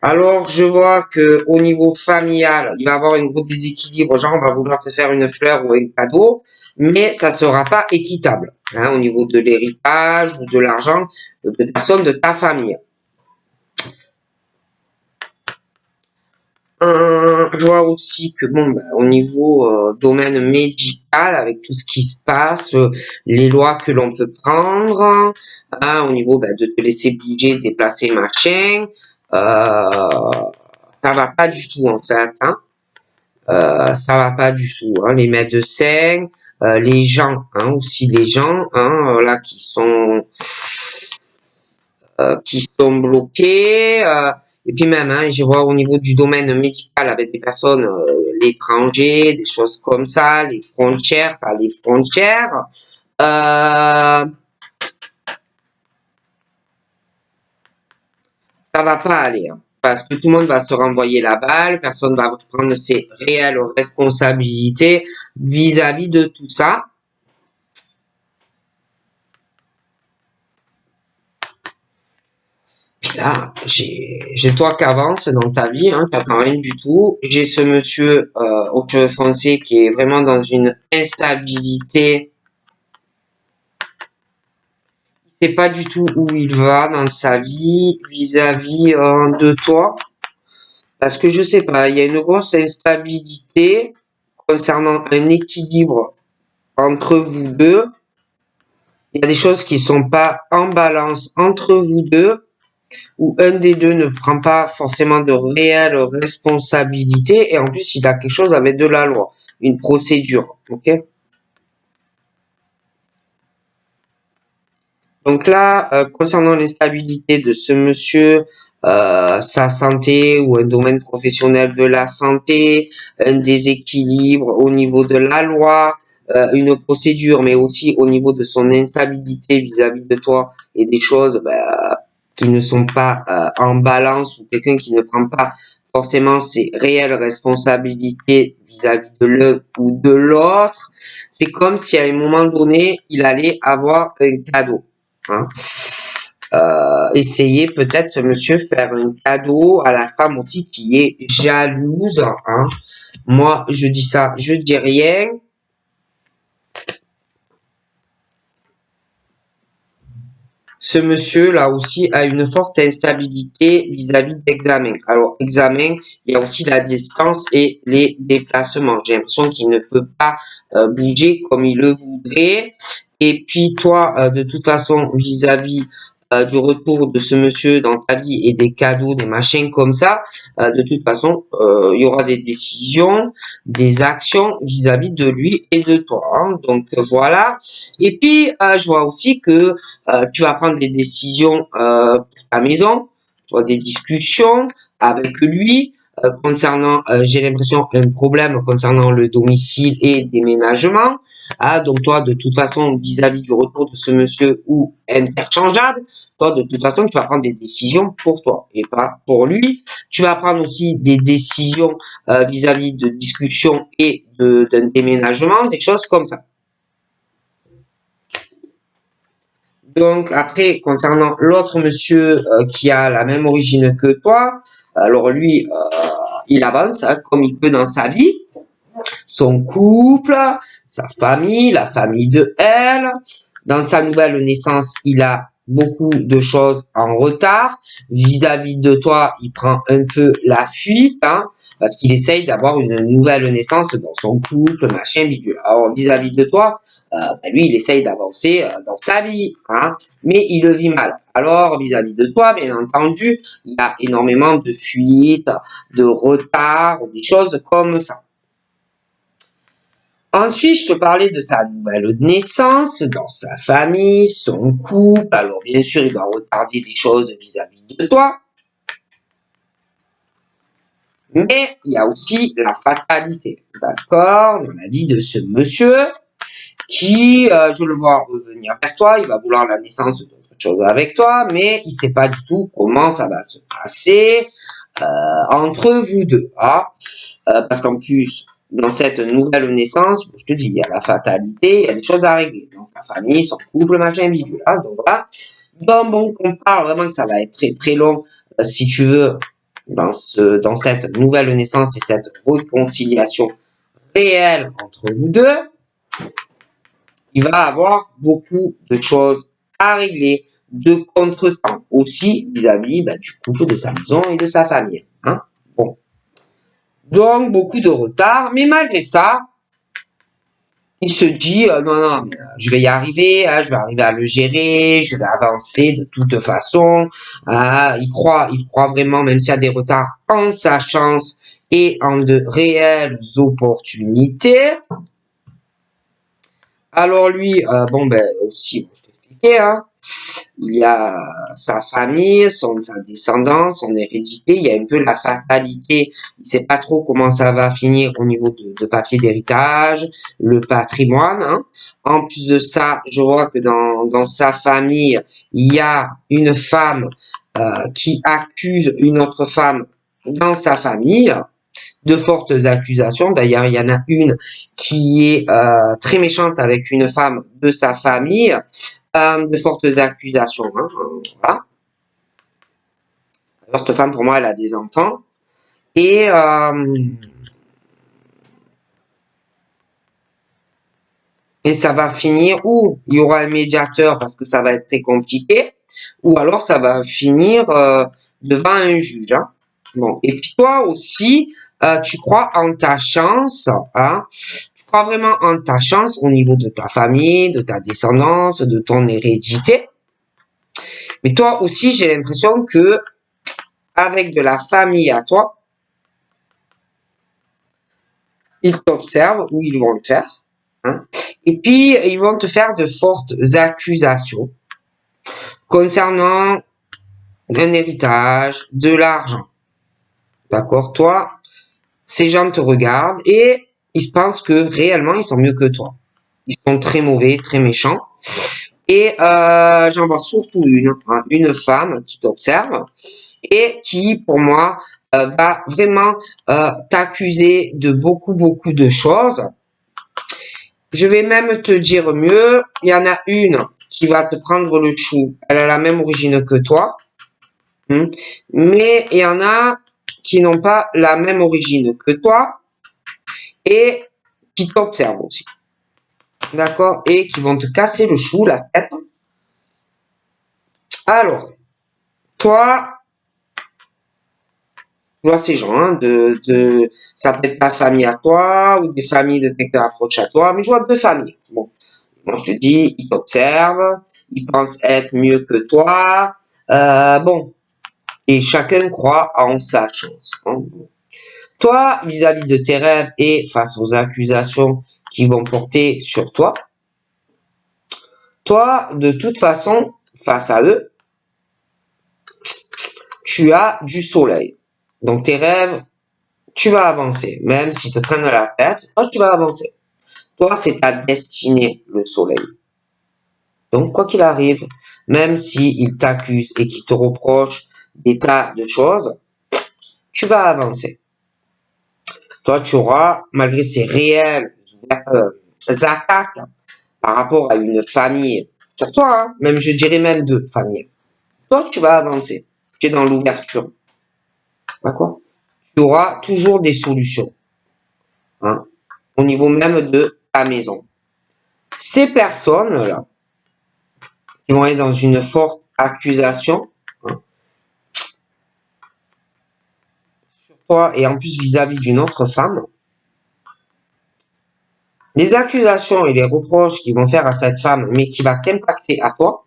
Alors, je vois que au niveau familial, il va y avoir un gros déséquilibre, genre on va vouloir te faire une fleur ou un cadeau, mais ça sera pas équitable, hein, au niveau de l'héritage ou de l'argent de personnes de ta famille. Je vois aussi que bon, au niveau domaine médical, avec tout ce qui se passe, les lois que l'on peut prendre, hein, au niveau de te laisser bouger, déplacer, machin, ça va pas du tout en fait, hein. Ça va pas du tout, hein. Les médecins, les gens, hein, aussi les gens, hein, là qui sont bloqués. Et puis même, hein, je vois au niveau du domaine médical avec des personnes, l'étranger, des choses comme ça, les frontières, pas les frontières. Ça va pas aller, hein, parce que tout le monde va se renvoyer la balle, personne va prendre ses réelles responsabilités vis-à-vis de tout ça. Puis là, j'ai toi qui avance dans ta vie, hein, t'attends rien du tout. J'ai ce monsieur aux cheveux foncés qui est vraiment dans une instabilité. Il sait pas du tout où il va dans sa vie vis-à-vis de toi. Parce que je sais pas, il y a une grosse instabilité concernant un équilibre entre vous deux. Il y a des choses qui sont pas en balance entre vous deux, où un des deux ne prend pas forcément de réelle responsabilité, et en plus il a quelque chose avec de la loi, une procédure, ok? Donc là, concernant l'instabilité de ce monsieur, sa santé ou un domaine professionnel de la santé, un déséquilibre au niveau de la loi, une procédure, mais aussi au niveau de son instabilité vis-à-vis de toi et des choses qui ne sont pas en balance, ou quelqu'un qui ne prend pas forcément ses réelles responsabilités vis-à-vis de l'un ou de l'autre, c'est comme si à un moment donné, il allait avoir un cadeau. Hein. Essayez peut-être ce monsieur faire un cadeau à la femme aussi qui est jalouse. Hein. Moi, je dis ça, je dis rien. Ce monsieur là aussi a une forte instabilité vis-à-vis d'examen. Alors, examen, il y a aussi la distance et les déplacements. J'ai l'impression qu'il ne peut pas bouger comme il le voudrait. Et puis toi, de toute façon, vis-à-vis du retour de ce monsieur dans ta vie et des cadeaux, des machins comme ça, de toute façon, il y aura des décisions, des actions vis-à-vis de lui et de toi. Hein. Donc voilà. Et puis, je vois aussi que tu vas prendre des décisions pour ta maison, tu vois, des discussions avec lui concernant, j'ai l'impression, un problème concernant le domicile et déménagement. Ah, donc toi, de toute façon, vis-à-vis du retour de ce monsieur ou interchangeable, toi, de toute façon, tu vas prendre des décisions pour toi et pas pour lui. Tu vas prendre aussi des décisions vis-à-vis de discussions et d'un déménagement, des choses comme ça. Donc après, concernant l'autre monsieur qui a la même origine que toi, alors lui, il avance hein, comme il peut dans sa vie, son couple, sa famille, la famille de elle. Dans sa nouvelle naissance, il a beaucoup de choses en retard. Vis-à-vis de toi, il prend un peu la fuite, hein, parce qu'il essaye d'avoir une nouvelle naissance dans son couple, machin, bidule. Alors vis-à-vis de toi, lui, il essaye d'avancer dans sa vie, hein, mais il le vit mal. Alors, vis-à-vis de toi, bien entendu, il y a énormément de fuites, de retard, des choses comme ça. Ensuite, je te parlais de sa nouvelle naissance, dans sa famille, son couple. Alors, bien sûr, il va retarder des choses vis-à-vis de toi. Mais il y a aussi la fatalité, d'accord, dans la vie de ce monsieur qui, je le vois revenir vers toi, il va vouloir la naissance d'un chose avec toi, mais il sait pas du tout comment ça va se passer entre vous deux. Hein. Parce qu'en plus, dans cette nouvelle naissance, je te dis, il y a la fatalité, il y a des choses à régler dans sa famille, son couple, machin, bidule. Hein, donc voilà. Donc bon, on parle vraiment que ça va être très très long, si tu veux, dans cette nouvelle naissance et cette réconciliation réelle entre vous deux. Il va avoir beaucoup de choses à régler, de contretemps aussi vis-à-vis du couple, de sa maison et de sa famille. Hein. Bon. Donc, beaucoup de retard, mais malgré ça, il se dit, non, mais, je vais y arriver, je vais arriver à le gérer, je vais avancer de toute façon. Il croit vraiment, même s'il y a des retards, en sa chance et en de réelles opportunités. Alors lui, aussi, je t'expliquer, hein, il y a sa famille, sa descendance, son hérédité, il y a un peu la fatalité, il sait pas trop comment ça va finir au niveau de papier d'héritage, le patrimoine. Hein. En plus de ça, je vois que dans sa famille, il y a une femme qui accuse une autre femme dans sa famille. De fortes accusations. D'ailleurs, il y en a une qui est très méchante avec une femme de sa famille. De fortes accusations. Hein, voilà. Alors, cette femme, pour moi, elle a des enfants. Et ça va finir où il y aura un médiateur parce que ça va être très compliqué. Ou alors, ça va finir devant un juge. Hein. Bon. Et puis, toi aussi, tu crois en ta chance, hein, tu crois vraiment en ta chance au niveau de ta famille, de ta descendance, de ton hérédité. Mais toi aussi, j'ai l'impression que avec de la famille à toi, ils t'observent ou ils vont le faire. Hein, et puis, ils vont te faire de fortes accusations concernant un héritage, de l'argent. D'accord? Toi, ces gens te regardent et ils pensent que réellement, ils sont mieux que toi. Ils sont très mauvais, très méchants. Et j'en vois surtout une femme qui t'observe et qui, pour moi, va vraiment t'accuser de beaucoup de choses. Je vais même te dire mieux, il y en a une qui va te prendre le chou. Elle a la même origine que toi. Mais il y en a qui n'ont pas la même origine que toi et qui t'observent aussi. D'accord? Et qui vont te casser le chou, la tête. Alors, toi, tu vois ces gens, hein, ça peut être ta famille à toi ou des familles de quelqu'un proche à toi, mais je vois deux familles. Bon, moi je te dis, ils t'observent, ils pensent être mieux que toi. Bon, et chacun croit en sa chance. Hein. Toi, vis-à-vis de tes rêves et face aux accusations qui vont porter sur toi, toi, de toute façon, face à eux, tu as du soleil. Donc tes rêves, tu vas avancer. Même s'ils te prennent la tête, toi, tu vas avancer. Toi, c'est ta destinée, le soleil. Donc, quoi qu'il arrive, même s'ils t'accusent et qu'ils te reprochent des tas de choses, tu vas avancer. Toi, tu auras, malgré ces réelles attaques par rapport à une famille, sur toi, hein, même je dirais même deux familles, toi, tu vas avancer. Tu es dans l'ouverture. D'accord? Tu auras toujours des solutions. Hein, au niveau même de ta maison. Ces personnes-là, qui vont être dans une forte accusation, hein, sur toi et en plus vis-à-vis d'une autre femme, les accusations et les reproches qu'ils vont faire à cette femme, mais qui va t'impacter à toi,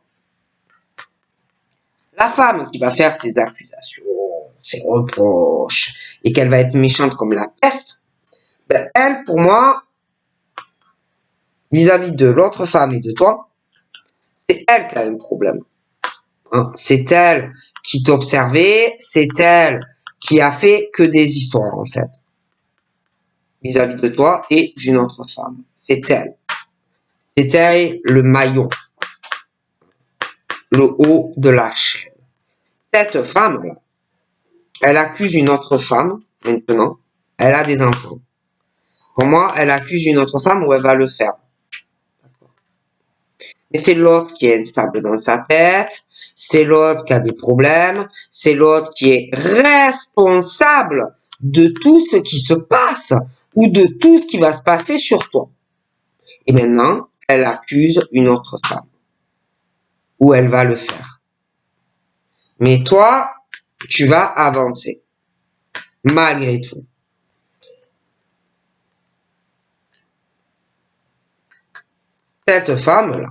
la femme qui va faire ces accusations, ces reproches, et qu'elle va être méchante comme la peste, ben, elle, pour moi, vis-à-vis de l'autre femme et de toi, c'est elle qui a un problème. Hein. C'est elle qui t'observait, c'est elle qui a fait que des histoires, en fait, vis-à-vis de toi et d'une autre femme. C'est elle. C'est elle le maillon. le haut de la chaîne. Cette femme-là, elle accuse une autre femme, maintenant, elle a des enfants. Pour moi, elle accuse une autre femme ou elle va le faire. Et c'est l'autre qui est instable dans sa tête, c'est l'autre qui a des problèmes, c'est l'autre qui est responsable de tout ce qui se passe ou de tout ce qui va se passer sur toi. Et maintenant, elle accuse une autre femme. Ou elle va le faire. Mais toi, tu vas avancer. Malgré tout. Cette femme-là,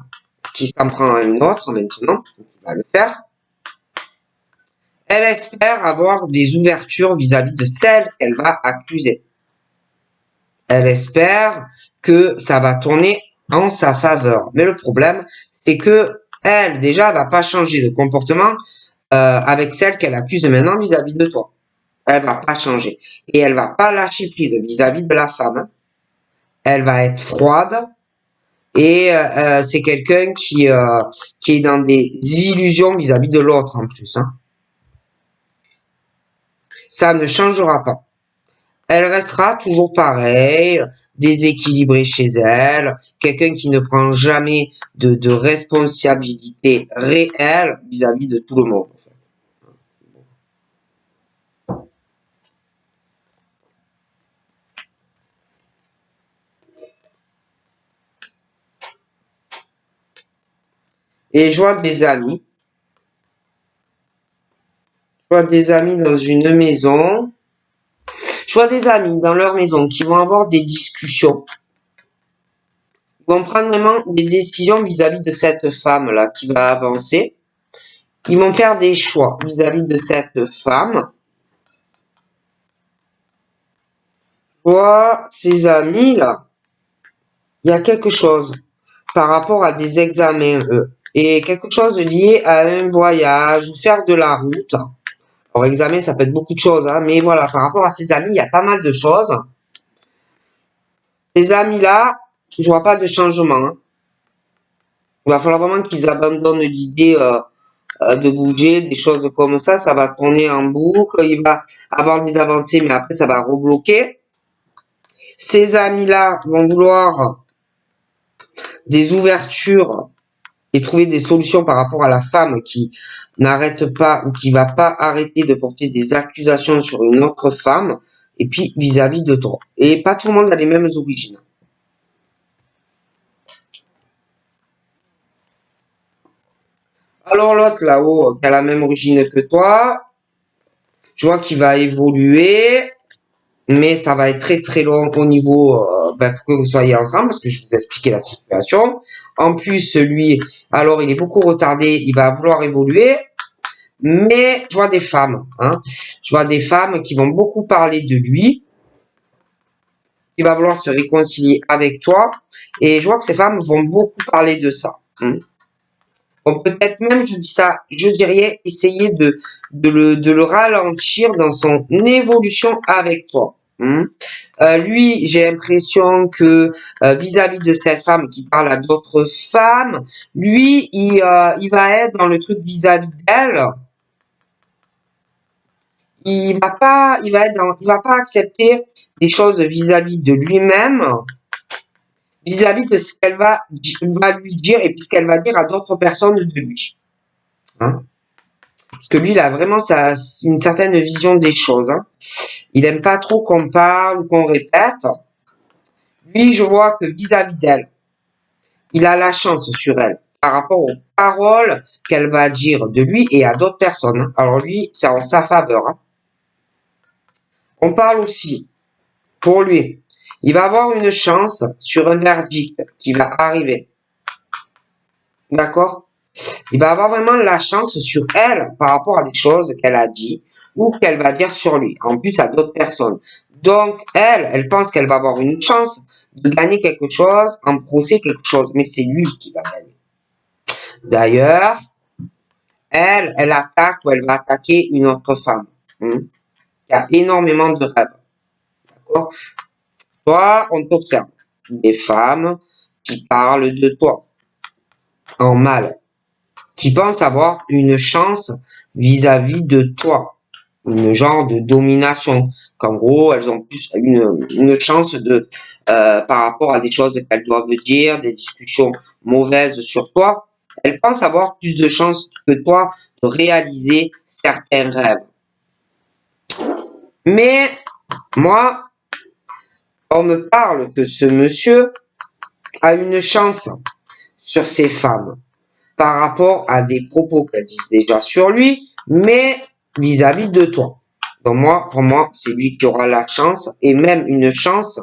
qui s'en prend à une autre maintenant, qui va le faire, elle espère avoir des ouvertures vis-à-vis de celle qu'elle va accuser. Elle espère que ça va tourner en sa faveur. Mais le problème, c'est que elle, déjà, va pas changer de comportement avec celle qu'elle accuse maintenant vis-à-vis de toi. Elle va pas changer. Et elle va pas lâcher prise vis-à-vis de la femme. Elle va être froide. Et c'est quelqu'un qui est dans des illusions vis-à-vis de l'autre en plus. Hein. Ça ne changera pas. Elle restera toujours pareille, déséquilibrée chez elle, quelqu'un qui ne prend jamais de responsabilité réelle vis-à-vis de tout le monde. Et je vois des amis. Je vois des amis dans une maison. Je vois des amis dans leur maison qui vont avoir des discussions. Ils vont prendre vraiment des décisions vis-à-vis de cette femme-là qui va avancer. Ils vont faire des choix vis-à-vis de cette femme. Je vois ces amis-là. Il y a quelque chose par rapport à des examens et quelque chose lié à un voyage ou faire de la route. Alors, examen, ça peut être beaucoup de choses, hein, mais voilà, par rapport à ces amis, il y a pas mal de choses. Ces amis-là, je vois pas de changement. Hein. Il va falloir vraiment qu'ils abandonnent l'idée de bouger, des choses comme ça va tourner en boucle, il va avoir des avancées, mais après, ça va rebloquer. Ces amis-là vont vouloir des ouvertures et trouver des solutions par rapport à la femme qui n'arrête pas ou qui va pas arrêter de porter des accusations sur une autre femme et puis vis-à-vis de toi. Et pas tout le monde a les mêmes origines. Alors l'autre là-haut qui a la même origine que toi, je vois qu'il va évoluer, mais ça va être très très long au niveau pour que vous soyez ensemble parce que je vous ai expliqué la situation. En plus, lui, alors il est beaucoup retardé, il va vouloir évoluer, mais je vois des femmes, hein. Je vois des femmes qui vont beaucoup parler de lui, qui va vouloir se réconcilier avec toi, et je vois que ces femmes vont beaucoup parler de ça. Hein. Bon, peut-être même, je dis ça, je dirais essayer de le ralentir dans son évolution avec toi. Hein. Lui, j'ai l'impression que vis-à-vis de cette femme qui parle à d'autres femmes, lui, il va être dans le truc vis-à-vis d'elle. Il va pas accepter des choses vis-à-vis de lui-même, vis-à-vis de ce qu'elle va lui dire et puis ce qu'elle va dire à d'autres personnes de lui. Hein. Parce que lui, il a vraiment une certaine vision des choses. Hein. Il aime pas trop qu'on parle ou qu'on répète. Lui, je vois que vis-à-vis d'elle, il a la chance sur elle par rapport aux paroles qu'elle va dire de lui et à d'autres personnes. Hein. Alors lui, c'est en sa faveur. Hein. On parle aussi, pour lui, il va avoir une chance sur un verdict qui va arriver. D'accord? Il va avoir vraiment la chance sur elle par rapport à des choses qu'elle a dit ou qu'elle va dire sur lui, en plus à d'autres personnes. Donc, elle pense qu'elle va avoir une chance de gagner quelque chose, en procès quelque chose, mais c'est lui qui va gagner. D'ailleurs, elle attaque ou elle va attaquer une autre femme. Qui a énormément de rêves. D'accord? Toi, on t'observe. Des femmes qui parlent de toi en mal. qui pensent avoir une chance vis-à-vis de toi. Une genre de domination. Qu'en gros, elles ont plus une chance de par rapport à des choses qu'elles doivent dire, des discussions mauvaises sur toi. Elles pensent avoir plus de chances que toi de réaliser certains rêves. Mais moi, on me parle que ce monsieur a une chance sur ces femmes par rapport à des propos qu'elles disent déjà sur lui, mais vis-à-vis de toi. Donc moi, pour moi, c'est lui qui aura la chance et même une chance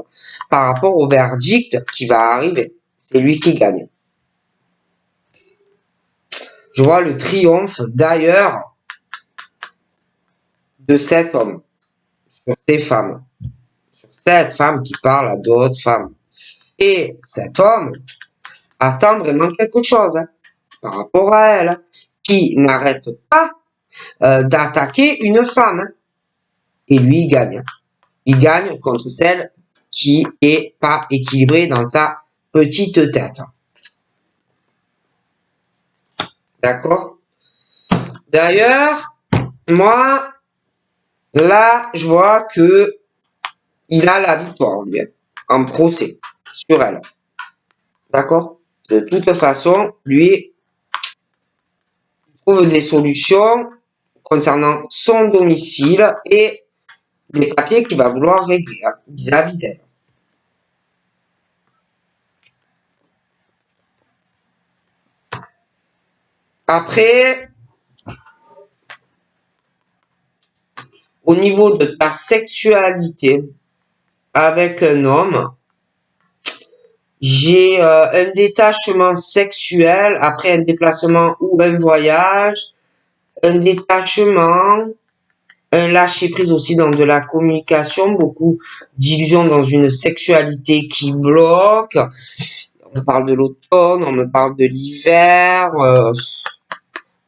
par rapport au verdict qui va arriver. C'est lui qui gagne. Je vois le triomphe d'ailleurs de cet homme sur ces femmes, sur cette femme qui parle à d'autres femmes. Et cet homme attend vraiment quelque chose par rapport à elle, qui n'arrête pas d'attaquer une femme. Et lui, il gagne. Il gagne contre celle qui est pas équilibrée dans sa petite tête. D'accord? D'ailleurs, moi, là, je vois que il a la victoire, lui, en procès, sur elle. D'accord? De toute façon, lui, trouve des solutions concernant son domicile et les papiers qu'il va vouloir régler vis-à-vis d'elle. Après, au niveau de ta sexualité avec un homme, j'ai un détachement sexuel après un déplacement ou un voyage, un détachement, un lâcher-prise aussi dans de la communication, beaucoup d'illusions dans une sexualité qui bloque. On me parle de l'automne, on me parle de l'hiver,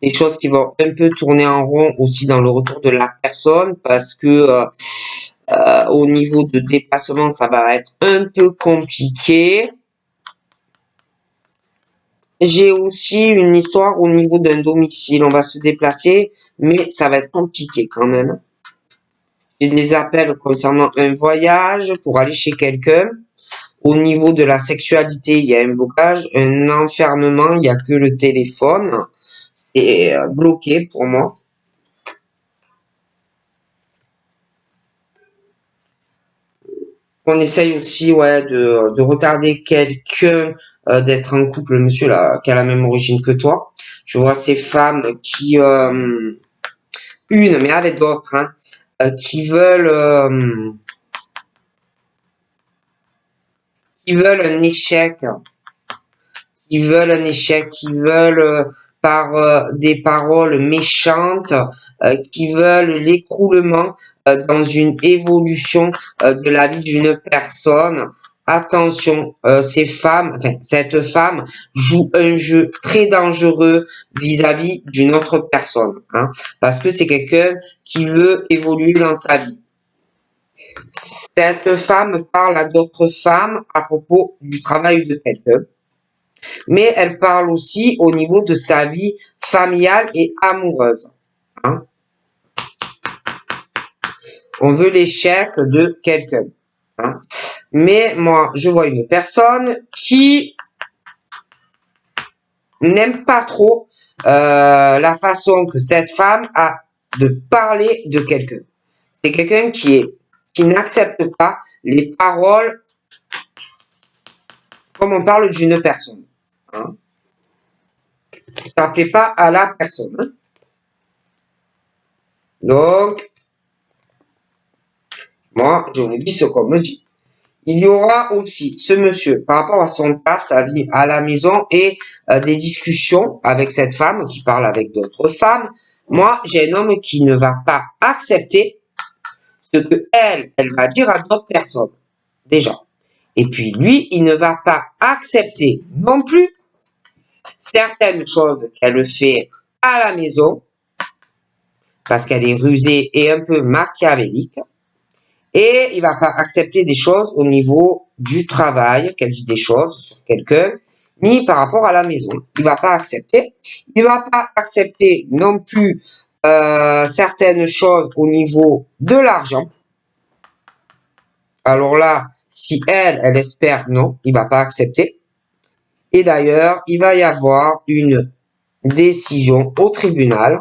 des choses qui vont un peu tourner en rond aussi dans le retour de la personne parce que au niveau de déplacement, ça va être un peu compliqué. J'ai aussi une histoire au niveau d'un domicile. On va se déplacer, mais ça va être compliqué quand même. J'ai des appels concernant un voyage pour aller chez quelqu'un. Au niveau de la sexualité, il y a un blocage, un enfermement, il n'y a que le téléphone. C'est bloqué pour moi. On essaye aussi de retarder quelqu'un d'être en couple, le monsieur là, qui a la même origine que toi. Je vois ces femmes qui, une, mais avec d'autres, hein, qui veulent un échec, qui veulent un échec, qui veulent par des paroles méchantes, qui veulent l'écroulement dans une évolution de la vie d'une personne. Attention, cette femme joue un jeu très dangereux vis-à-vis d'une autre personne, hein, parce que c'est quelqu'un qui veut évoluer dans sa vie. Cette femme parle à d'autres femmes à propos du travail de quelqu'un, mais elle parle aussi au niveau de sa vie familiale et amoureuse. Hein. On veut l'échec de quelqu'un. Hein. Mais moi, je vois une personne qui n'aime pas trop la façon que cette femme a de parler de quelqu'un. C'est quelqu'un qui n'accepte pas les paroles comme on parle d'une personne. Hein. Ça ne plaît pas à la personne. Hein. Donc, moi, je vous dis ce qu'on me dit. Il y aura aussi ce monsieur, par rapport à son taf, sa vie à la maison et des discussions avec cette femme qui parle avec d'autres femmes. Moi, j'ai un homme qui ne va pas accepter ce que elle va dire à d'autres personnes, déjà. Et puis lui, il ne va pas accepter non plus certaines choses qu'elle fait à la maison, parce qu'elle est rusée et un peu machiavélique. Et il va pas accepter des choses au niveau du travail, qu'elle dit des choses sur quelqu'un ni par rapport à la maison. Il va pas accepter. Il va pas accepter non plus certaines choses au niveau de l'argent. Alors là, si elle espère non, il va pas accepter. Et d'ailleurs, il va y avoir une décision au tribunal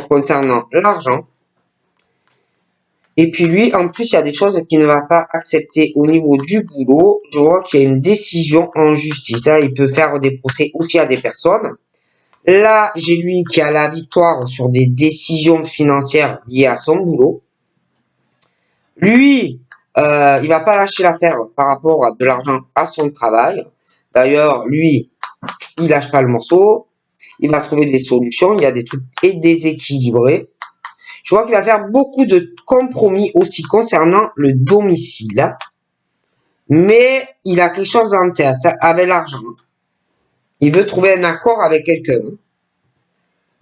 concernant l'argent. Et puis lui, en plus, il y a des choses qu'il ne va pas accepter au niveau du boulot. Je vois qu'il y a une décision en justice. Hein. Il peut faire des procès aussi à des personnes. Là, j'ai lui qui a la victoire sur des décisions financières liées à son boulot. Lui, il va pas lâcher l'affaire par rapport à de l'argent à son travail. D'ailleurs, lui, il lâche pas le morceau. Il va trouver des solutions. Il y a des trucs déséquilibrés. Je vois qu'il va faire beaucoup de compromis aussi concernant le domicile. Mais il a quelque chose en tête avec l'argent. Il veut trouver un accord avec quelqu'un.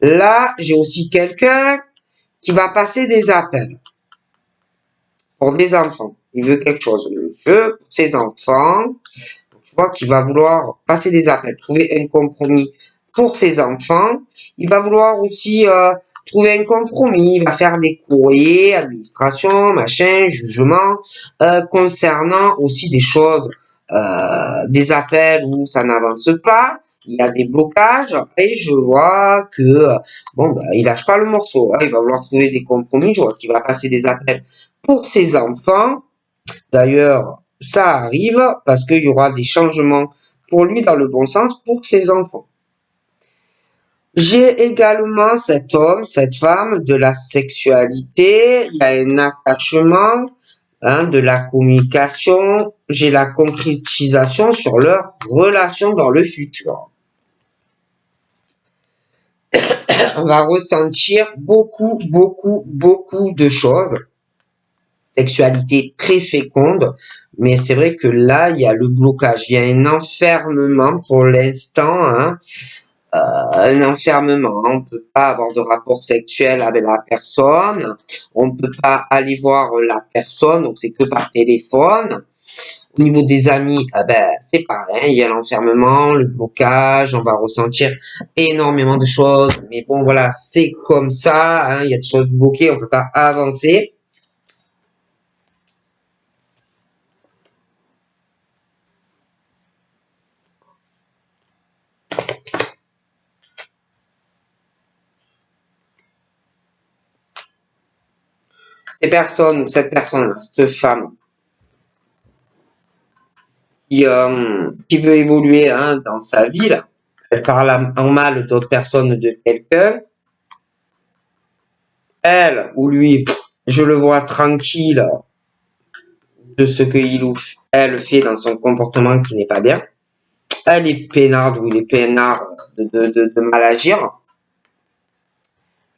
Là, j'ai aussi quelqu'un qui va passer des appels pour des enfants. Il veut quelque chose. Il veut pour ses enfants. Je vois qu'il va vouloir passer des appels, trouver un compromis pour ses enfants. Il va vouloir aussi trouver un compromis. Il va faire des courriers, administration, machin, jugement, concernant aussi des choses, des appels où ça n'avance pas. Il y a des blocages et je vois que bon il lâche pas le morceau. Hein, il va vouloir trouver des compromis. Je vois qu'il va passer des appels pour ses enfants. D'ailleurs, ça arrive parce qu'il y aura des changements pour lui dans le bon sens pour ses enfants. J'ai également cet homme, cette femme, de la sexualité, il y a un attachement, hein, de la communication, j'ai la concrétisation sur leur relation dans le futur. On va ressentir beaucoup de choses. Sexualité très féconde, mais c'est vrai que là, il y a le blocage, il y a un enfermement pour l'instant, hein, un enfermement. On peut pas avoir de rapport sexuel avec la personne, on peut pas aller voir la personne, donc c'est que par téléphone. Au niveau des amis, c'est pareil, il y a l'enfermement, le blocage, on va ressentir énormément de choses, mais bon voilà, c'est comme ça, hein, il y a des choses bloquées, on peut pas avancer. Ces personnes, cette personne, cette femme qui veut évoluer, hein, dans sa vie, là, elle parle en mal d'autres personnes de quelqu'un. Elle ou lui, je le vois tranquille de ce qu'il ou elle fait dans son comportement qui n'est pas bien. Elle est peinarde ou il est peinard de mal agir.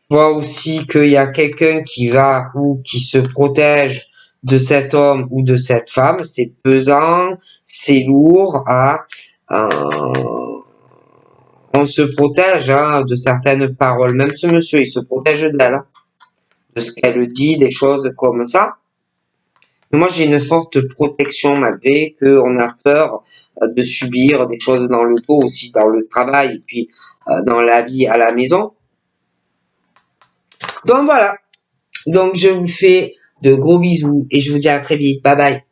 Je vois aussi qu'il y a quelqu'un qui va ou qui se protège de cet homme ou de cette femme. C'est pesant, c'est lourd. Hein, on se protège, hein, de certaines paroles. Même ce monsieur, il se protège d'elle, hein, de ce qu'elle dit, des choses comme ça. Mais moi, j'ai une forte protection malgré qu'on a peur de subir des choses dans le dos, aussi dans le travail, et puis dans la vie à la maison. Donc voilà. Donc je vous fais de gros bisous et je vous dis à très vite. Bye bye.